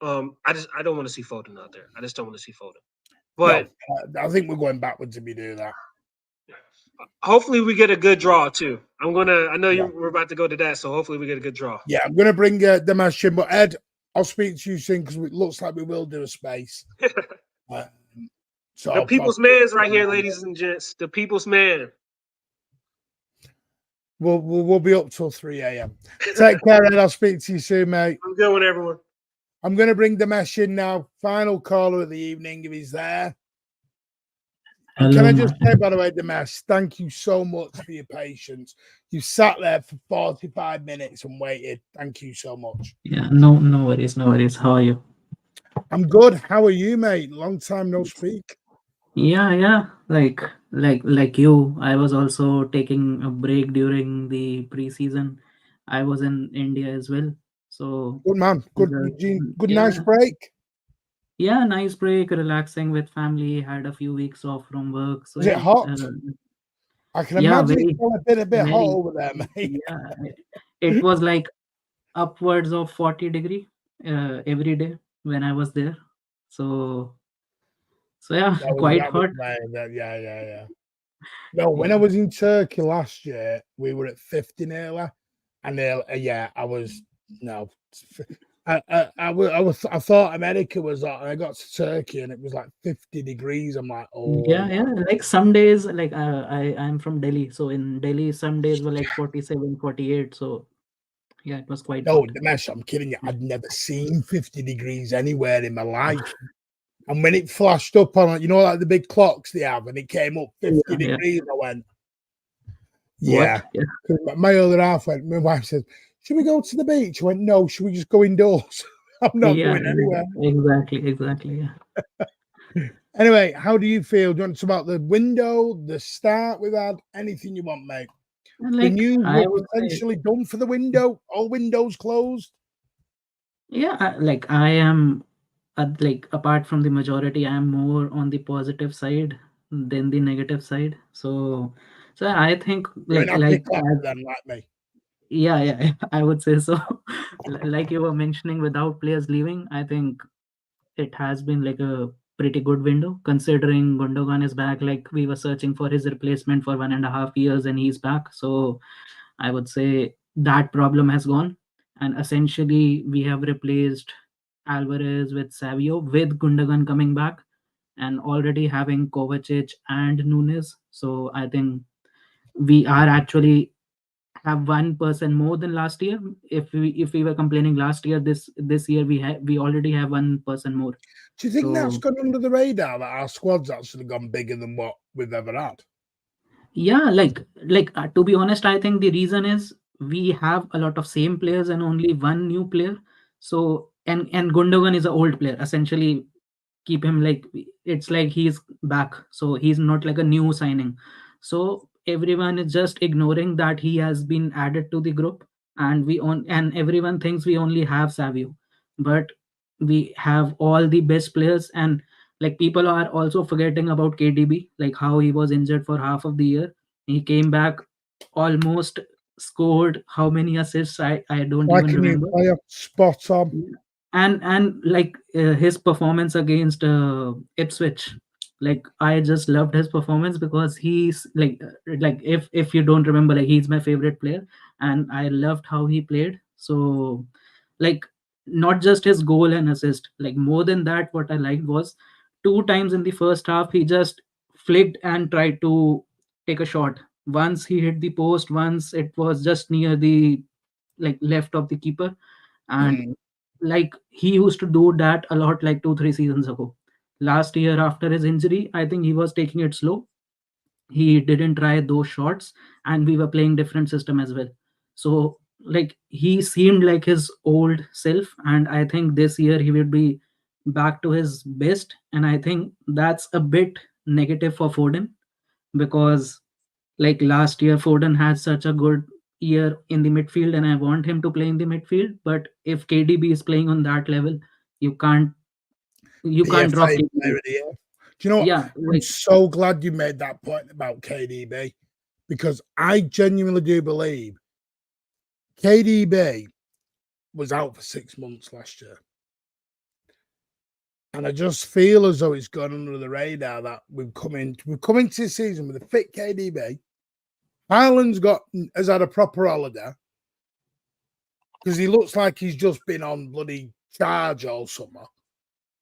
I don't want to see Foden out there. I just don't want to see Foden. No, But I think we're going backwards if we do that. hopefully we get a good draw too. I know Yeah. we're about to go to that, so hopefully we get a good draw. Yeah, I'm going to bring the match in, but Ed, I'll speak to you soon because it looks like we will do a space. So The people's man's right here, ladies and gents. The people's man. We'll be up till 3 a.m. Take care, Ed. I'll speak to you soon, mate. I'm good with everyone. I'm going to bring Damesh in now. Final caller of the evening if he's there. And can I just say, by the way, Damesh, thank you so much for your patience. You sat there for 45 minutes and waited. Thank you so much. Yeah, no worries, no worries. How are you? I'm good. How are you, mate? Long time no speak. Yeah. Like you, I was also taking a break during the preseason. I was in India as well. So Good man. Good, good, nice break. Yeah, nice break, relaxing with family. Had a few weeks off from work. So Was it hot? I can imagine very, it's all a bit hot over there, mate. Yeah, it was like upwards of 40 degree every day when I was there. So yeah, quite hot. Yeah. No, when I was in Turkey last year, we were at 50 nearly, and I was no. I thought America was hot, and I got to Turkey and it was like 50 degrees. I'm like, oh yeah. Like some days, like I'm from Delhi, so in Delhi some days were like 47, 48. So yeah, it was quite hot. Damesh, I'm kidding you. I'd never seen 50 degrees anywhere in my life. And when it flashed up on, like the big clocks they have, and it came up 50 degrees, I went, yeah. My other half went, my wife said, should we go to the beach? I went, no, should we just go indoors? I'm not going anywhere. Exactly. Yeah. Anyway, how do you feel? Do you want to talk about the window, the start we've had? Anything you want, mate? The news we're potentially done for the window. All windows closed. Yeah, like I am, like apart from the majority, I am more on the positive side than the negative side. So I think like me. Yeah, I would say so. Like you were mentioning, without players leaving, I think it has been like a pretty good window considering Gundogan is back. Like we were searching for his replacement for 1.5 years and he's back. So I would say that problem has gone. And essentially we have replaced Alvarez with Savio with Gundogan coming back and already having Kovacic and Nunes. So I think we are actually have one person more than last year. If we were complaining last year, this year we already have one person more. Do you think that's gone under the radar that our squad's actually gone bigger than what we've ever had? Yeah, like to be honest, I think the reason is we have a lot of same players and only one new player. So and Gundogan is an old player. Essentially, keep him like it's like he's back. So he's not like a new signing. So everyone is just ignoring that he has been added to the group, and everyone thinks we only have Savio, but we have all the best players. And like people are also forgetting about KDB, like how he was injured for half of the year. He came back, almost scored how many assists? I don't even remember. Spot on. And like his performance against Ipswich, like I just loved his performance because he's like if you don't remember, like he's my favorite player and I loved how he played. So like not just his goal and assist, like more than that, what I liked was 2 times in the first half he just flicked and tried to take a shot. Once he hit the post, once it was just near the like left of the keeper. And like he used to do that a lot like 2-3 seasons ago. Last year after his injury, I think he was taking it slow. He didn't try those shots and we were playing different system as well. So like he seemed like his old self, and I think this year he will be back to his best. And I think that's a bit negative for Foden, because like last year Foden had such a good year in the midfield and I want him to play in the midfield. But if KDB is playing on that level, you can't drop KDB. Do you know what? Yeah, I'm so glad you made that point about KDB, because I genuinely do believe KDB was out for 6 months last year. And I just feel as though it's gone under the radar that we've come into the season with a fit KDB. Haaland's has had a proper holiday because he looks like he's just been on bloody charge all summer.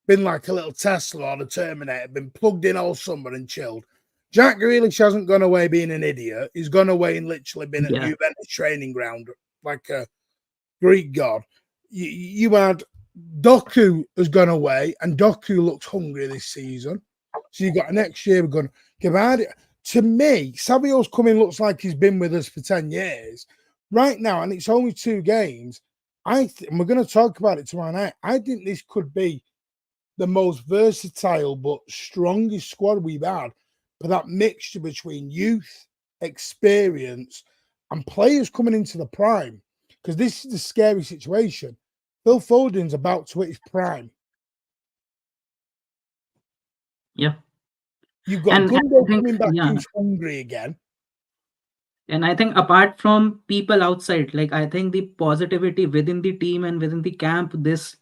Been like a little Tesla or a Terminator, been plugged in all summer and chilled. Jack Grealish hasn't gone away being an idiot. He's gone away and literally been at the Juventus training ground like a Greek god. You had Doku has gone away, and Doku looks hungry this season. So you got next year we're going to give out it. To me, Savio's coming looks like he's been with us for 10 years. Right now, and it's only 2 games, and we're going to talk about it tomorrow night. I think this could be the most versatile but strongest squad we've had for that mixture between youth, experience, and players coming into the prime. Because this is the scary situation. Phil Foden's about to hit his prime. Yeah. You've got Gundo coming back who's hungry again. And I think apart from people outside, like I think the positivity within the team and within the camp,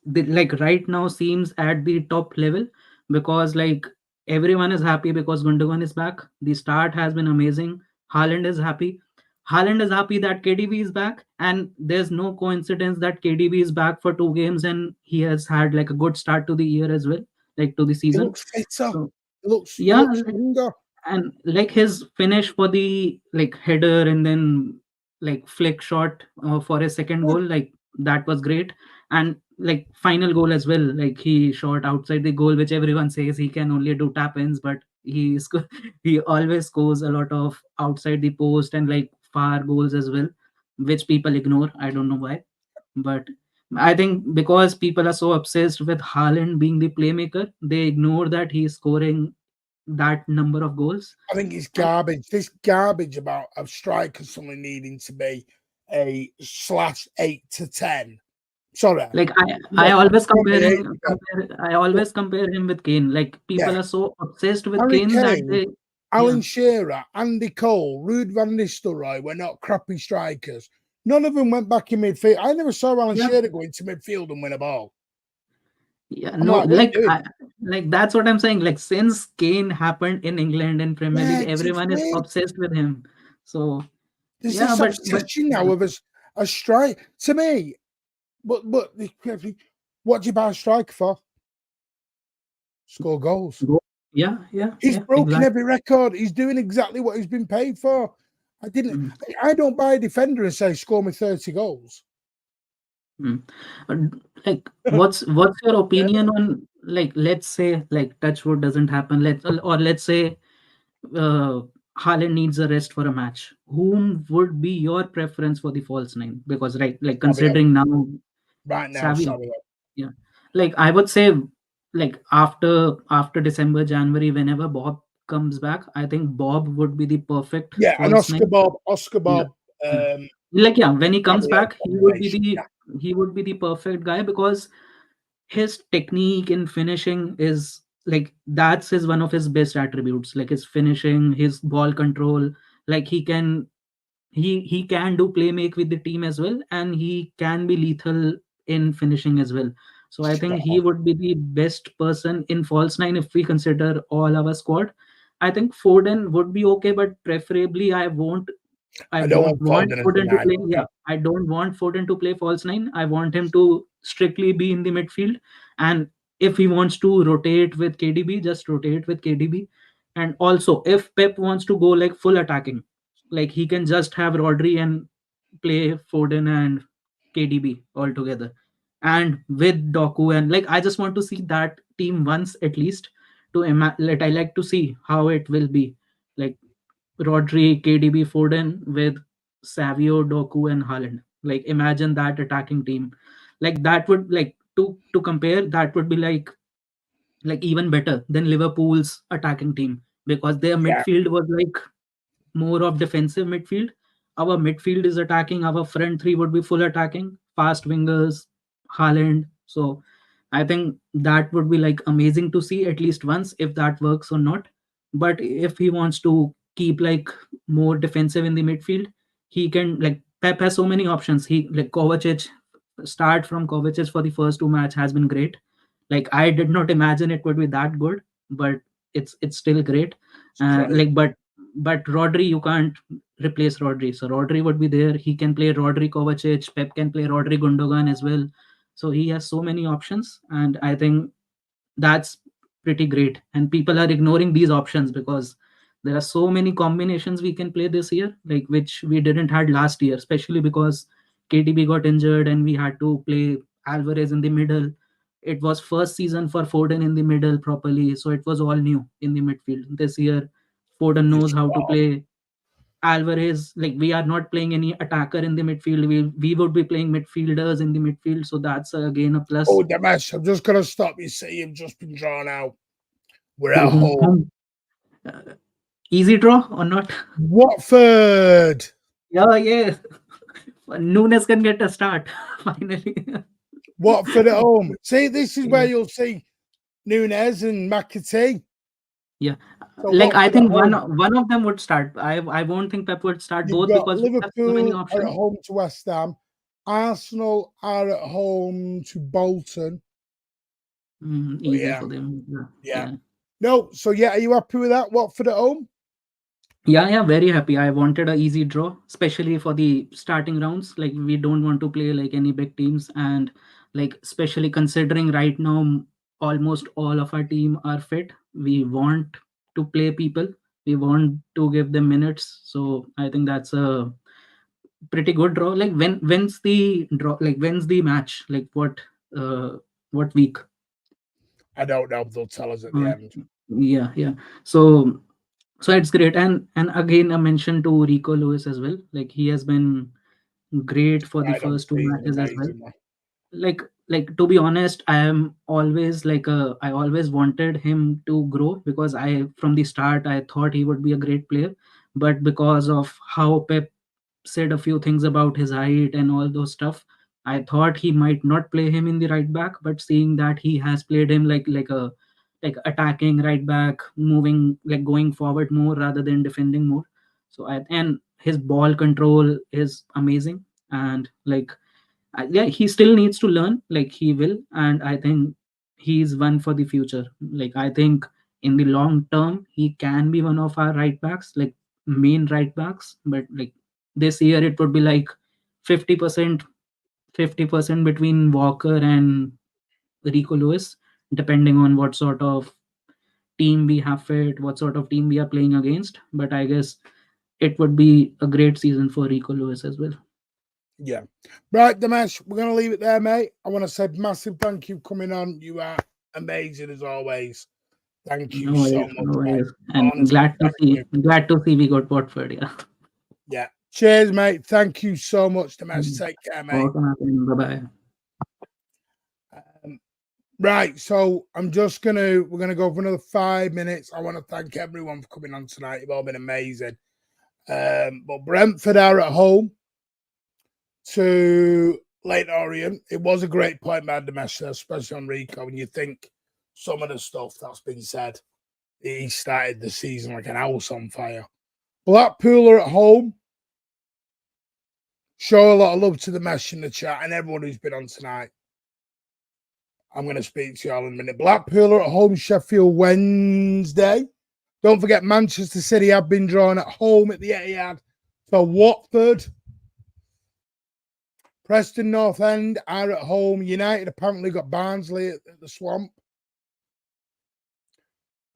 like right now seems at the top level, because like everyone is happy because Gundogan is back. The start has been amazing. Haaland is happy. Haaland is happy that KDB is back, and there's no coincidence that KDB is back for 2 games and he has had like a good start to the year as well, like to the season. He looks fitter. So, He looks younger. And like his finish for the like header and then like flick shot for his second goal, like that was great. And like final goal as well, like he shot outside the goal, which everyone says he can only do tap-ins, but he always scores a lot of outside the post and like far goals as well, which people ignore. I don't know why, but I think because people are so obsessed with Haaland being the playmaker, they ignore that he's scoring that number of goals. I think it's garbage. This garbage about a striker suddenly needing to be a /8 to 10. Sorry, like I always compare him with Kane. Like people are so obsessed with Harry Kane that they Alan Shearer, Andy Cole, Ruud van Nistelrooy were not crappy strikers. None of them went back in midfield. I never saw Alan Shearer go into midfield and win a ball. Yeah, no, like that's what I'm saying. Like since Kane happened in England and Premier League, everyone is obsessed with him. So there's this obsession now of a strike. To me, but what do you buy a striker for? Score goals. Yeah. He's broken every record. He's doing exactly what he's been paid for. I don't buy a defender and say score me 30 goals. Like what's your opinion on, like, let's say like touchwood doesn't happen, let's say Haaland needs a rest for a match. Whom would be your preference for the false 9? Because like considering Savio. Yeah, like I would say like after December, January, whenever Bob comes back, I think Bob would be the perfect and Oscar Bob. When he comes back, he would be the perfect guy, because his technique in finishing is like that's one of his best attributes, like his finishing, his ball control. Like he can do playmake with the team as well, and he can be lethal in finishing as well. So I think he would be the best person in false 9 if we consider all our squad. I think Foden would be okay, but preferably I don't want Foden to play. Yeah, I don't want Foden to play false 9. I want him to strictly be in the midfield. And if he wants to rotate with KDB, just rotate with KDB. And also, if Pep wants to go like full attacking, like he can just have Rodri and play Foden and KDB all together, and with Doku. And like I just want to see that team once at least to I like to see how it will be, like Rodri, KDB, Foden with Savio, Doku, and Haaland. Like imagine that attacking team. Like that would like to compare. That would be like even better than Liverpool's attacking team, because their midfield was like more of defensive midfield. Our midfield is attacking. Our front three would be full attacking, fast wingers, Haaland. So I think that would be like amazing to see at least once, if that works or not. But if he wants to keep like more defensive in the midfield, he can, like Pep has so many options. He like Kovacic, start from Kovacic for the first 2 matches has been great. Like I did not imagine it would be that good, but it's still great. Like but Rodri, you can't replace Rodri. So Rodri would be there. He can play Rodri Kovacic. Pep can play Rodri Gundogan as well. So he has so many options, and I think that's pretty great. And people are ignoring these options because there are so many combinations we can play this year, like which we didn't had last year, especially because KDB got injured and we had to play Alvarez in the middle. It was first season for Foden in the middle properly, so it was all new in the midfield. This year, Foden knows how to play. Alvarez, like we are not playing any attacker in the midfield. We would be playing midfielders in the midfield, so that's again a plus. Oh, Damesh, I'm just gonna stop you. See, you've just been drawn out. We're at home. Easy draw or not? Watford. Yeah. Nunes can get a start finally. Watford at home. See, this is where you'll see Nunes and McAtee. Yeah, So like I Watford think at home. one of them would start. I won't think Pep would start You've both got because we have so many Liverpool are options. at home to West Ham. Arsenal are at home to Bolton. Easy for them. Yeah. No, so yeah, are you happy with that? Watford at home? Yeah, very happy. I wanted an easy draw, especially for the starting rounds. Like we don't want to play like any big teams, and like especially considering right now almost all of our team are fit. We want to play people. We want to give them minutes. So I think that's a pretty good draw. Like when's the draw? Like when's the match? Like what week? I don't know. They'll tell us at the end. Yeah. So it's great. And again, a mention to Rico Lewis as well. Like he has been great for the first two matches as well. Like to be honest, I am always I always wanted him to grow because I from the start I thought he would be a great player, but because of how Pep said a few things about his height and all those stuff, I thought he might not play him in the right back. But seeing that he has played him like attacking right back, moving like going forward more rather than defending more. So and his ball control is amazing, and yeah, he still needs to learn, like he will, and I think he's one for the future. Like I think in the long term he can be one of our right backs, like main right backs, but like this year it would be like 50% 50% between Walker and Rico Lewis, depending on what sort of team we have fit, what sort of team we are playing against. But I guess it would be a great season for Rico Lewis as well. Yeah. Right, Damesh, we're going to leave it there, mate. I want to say massive thank you for coming on. You are amazing as always. Thank you so much. No worries. Mate. And glad to see we got Watford. Yeah. Cheers, mate. Thank you so much, Damesh. Take care, mate. Bye-bye. Right, so we're gonna go for another 5 minutes. I want to thank everyone for coming on tonight. You've all been amazing. But Brentford are at home to Leyton Orient. It was a great point by Damesh, especially on Rico. When you think some of the stuff that's been said, he started the season like an house on fire. Blackpool are at home. Show a lot of love to Damesh in the chat and everyone who's been on tonight. I'm going to speak to you all in a minute. Blackpool are at home, Sheffield Wednesday. Don't forget, Manchester City have been drawn at home at the Etihad for Watford. Preston North End are at home. United apparently got Barnsley at the Swamp.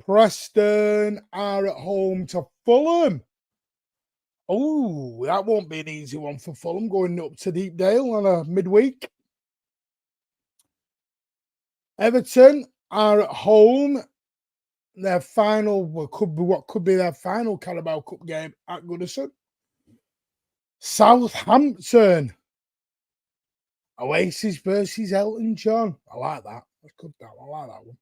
Preston are at home to Fulham. Oh, that won't be an easy one for Fulham going up to Deepdale on a midweek. Everton are at home. Their final could be their final Carabao Cup game at Goodison. Southampton. Oasis versus Elton John. I like that. That's good. I like that one.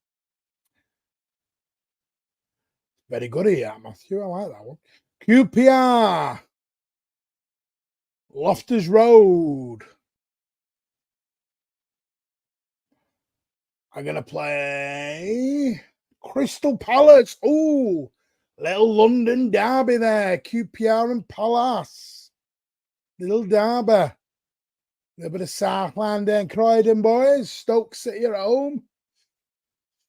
Very good here, Matthew. I like that one. QPR. Loftus Road. I'm going to play Crystal Palace. Oh, little London derby there. QPR and Palace. Little derby. A little bit of Southland and Croydon boys. Stoke City at home.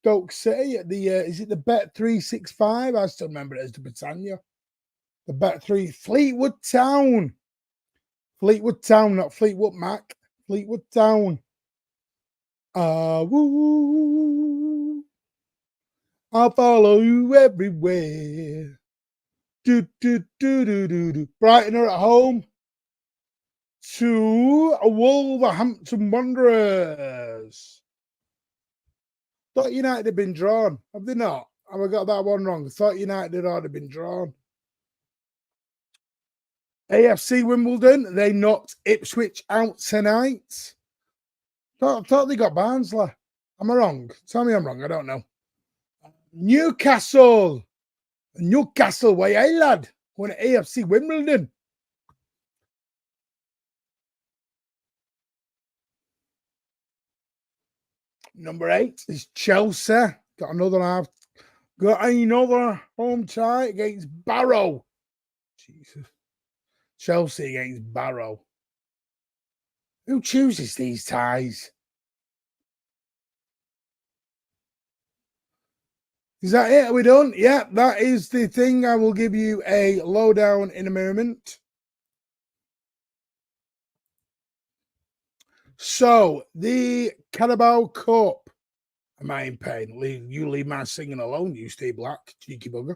Stoke City at the is it the Bet365? I still remember it as the Britannia. The Bet3 Fleetwood Town. Fleetwood Town, not Fleetwood Mac. Fleetwood Town. Woo. I'll follow you everywhere. Do. Brighton are at home to Wolverhampton Wanderers. Thought United had been drawn. Have they not? Have I got that one wrong? Thought United had already been drawn. AFC Wimbledon, they knocked Ipswich out tonight. Thought they got Barnsley. Am I wrong? Tell me I'm wrong. I don't know. Newcastle, way hey lad, going to AFC Wimbledon. Number 8 is Chelsea. Got another home tie against Barrow. Jesus. Chelsea against Barrow. Who chooses these ties? Is that it? Are we done? Yeah, that is the thing. I will give you a lowdown in a moment. So, the Carabao Cup. Am I in pain? You leave my singing alone, you Steve Black, cheeky bugger.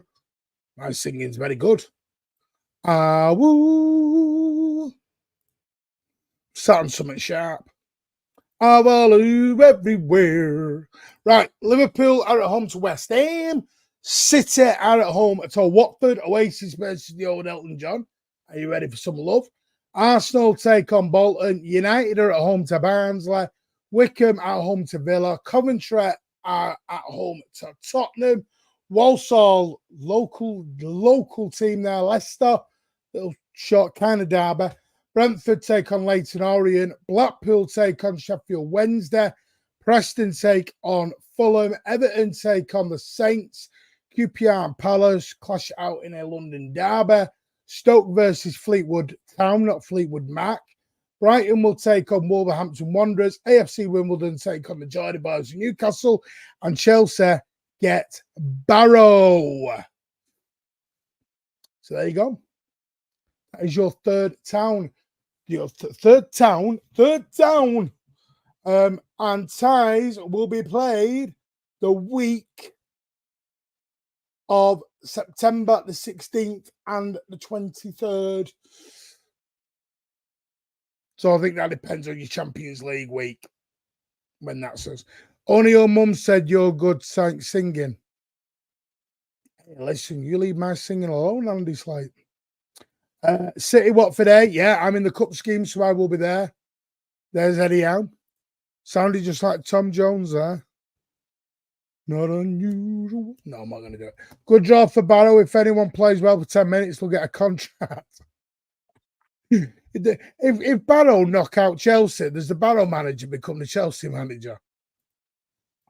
My singing's very good. Woo. Sat on something sharp. I follow you everywhere. Right, Liverpool are at home to West Ham. City are at home to Watford. Oasis versus the old Elton John. Are you ready for some love? Arsenal take on Bolton. United are at home to Barnsley. Wickham at home to Villa. Coventry are at home to Tottenham. Walsall, local team there. Leicester, little short kind of derby. Brentford take on Leyton Orient. Blackpool take on Sheffield Wednesday. Preston take on Fulham. Everton take on the Saints. QPR and Palace clash out in a London derby. Stoke versus Fleetwood Town, not Fleetwood Mac. Brighton will take on Wolverhampton Wanderers. AFC Wimbledon take on the Geordie Boys of Newcastle. And Chelsea get Barrow. So there you go. That is your third town. Your third town. And ties will be played the week of September the 16th and the 23rd. So I think that depends on your Champions League week when that says. Only your mum said you're good singing. Hey, listen, you leave my singing alone, Andy Slate. City Watford, yeah, I'm in the cup scheme, so I will be there. There's Eddie Howe. Sounded just like Tom Jones there. Not unusual. No, I'm not going to do it. Good draw for Barrow. If anyone plays well for 10 minutes, they'll get a contract. If Barrow knock out Chelsea, does the Barrow manager become the Chelsea manager?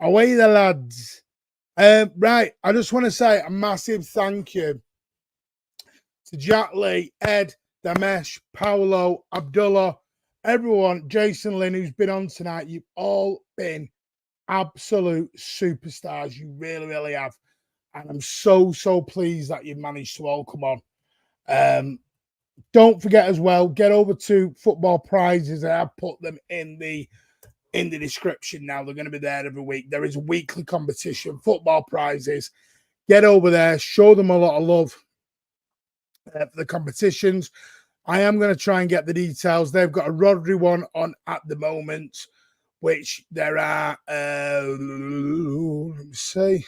Away the lads. Right, I just want to say a massive thank you to Jack Lee, Ed, Damesh, Paolo, Abdullah, everyone, Jason Lynn, who's been on tonight. You've all been absolute superstars. You really, really have. And I'm so pleased that you've managed to all come on. Don't forget as well, get over to Football Prizes. I have put them in the description now. They're going to be there every week. There is a weekly competition, Football Prizes. Get over there, show them a lot of love for the competitions. I am going to try and get the details. They've got a Rodri one on at the moment, which there are, let me see.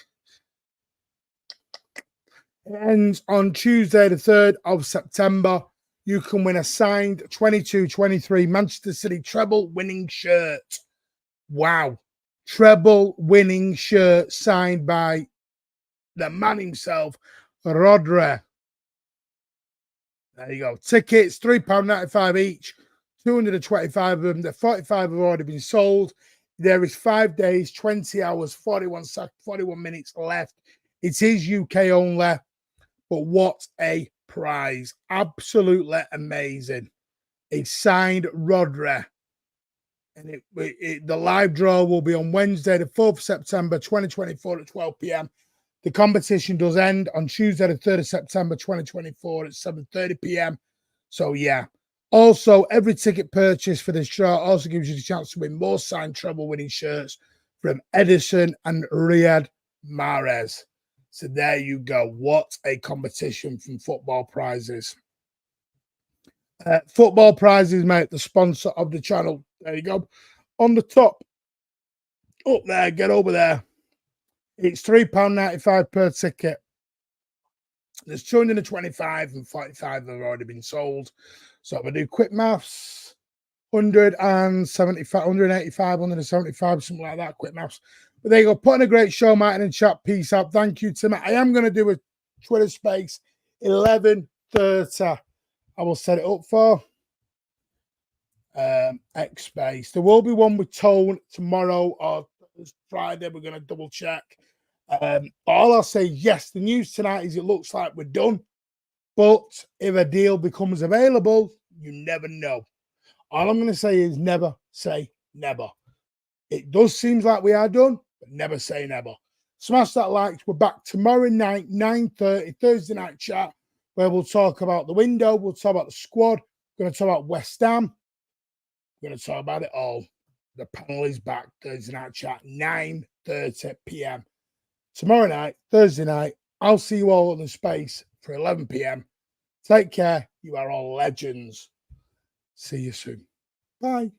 It ends on Tuesday, the 3rd of September. You can win a signed 22-23 Manchester City treble winning shirt. Wow. Treble winning shirt signed by the man himself, Rodri. There you go. Tickets, £3.95 each. 225 of them. The 45 have already been sold. There is 5 days, 20 hours, 41 minutes left. It is UK only. But what a prize. Absolutely amazing. A signed Rodri. And the live draw will be on Wednesday, the 4th of September, 2024 at 12 p.m. The competition does end on Tuesday, the 3rd of September, 2024 at 7:30 p.m. So, yeah. Also, every ticket purchase for this draw also gives you the chance to win more signed treble winning shirts from Edison and Riyad Mahrez. So there you go. What a competition from Football Prizes. Football Prizes, mate, the sponsor of the channel. There you go. On the top, up there, get over there. It's £3.95 per ticket. There's 225 and 45 have already been sold. So if I do quick maths, 175, 185, 175, something like that, quick maths. But there you go. Putting a great show, Martin and chat. Peace out. Thank you, Tim. I am going to do a Twitter space 11:30. I will set it up for X space. There will be one with Tone tomorrow or Friday. We're going to double check. All I'll say, yes, the news tonight is it looks like we're done. But if a deal becomes available, you never know. All I'm going to say is never say never. It does seem like we are done, but never say never. Smash that like. We're back tomorrow night, 9:30, Thursday night chat, where we'll talk about the window. We'll talk about the squad. We're going to talk about West Ham. We're going to talk about it all. The panel is back, Thursday night chat, 9:30 p.m. Tomorrow night, Thursday night. I'll see you all in the space for 11 p.m. Take care. You are all legends. See you soon. Bye.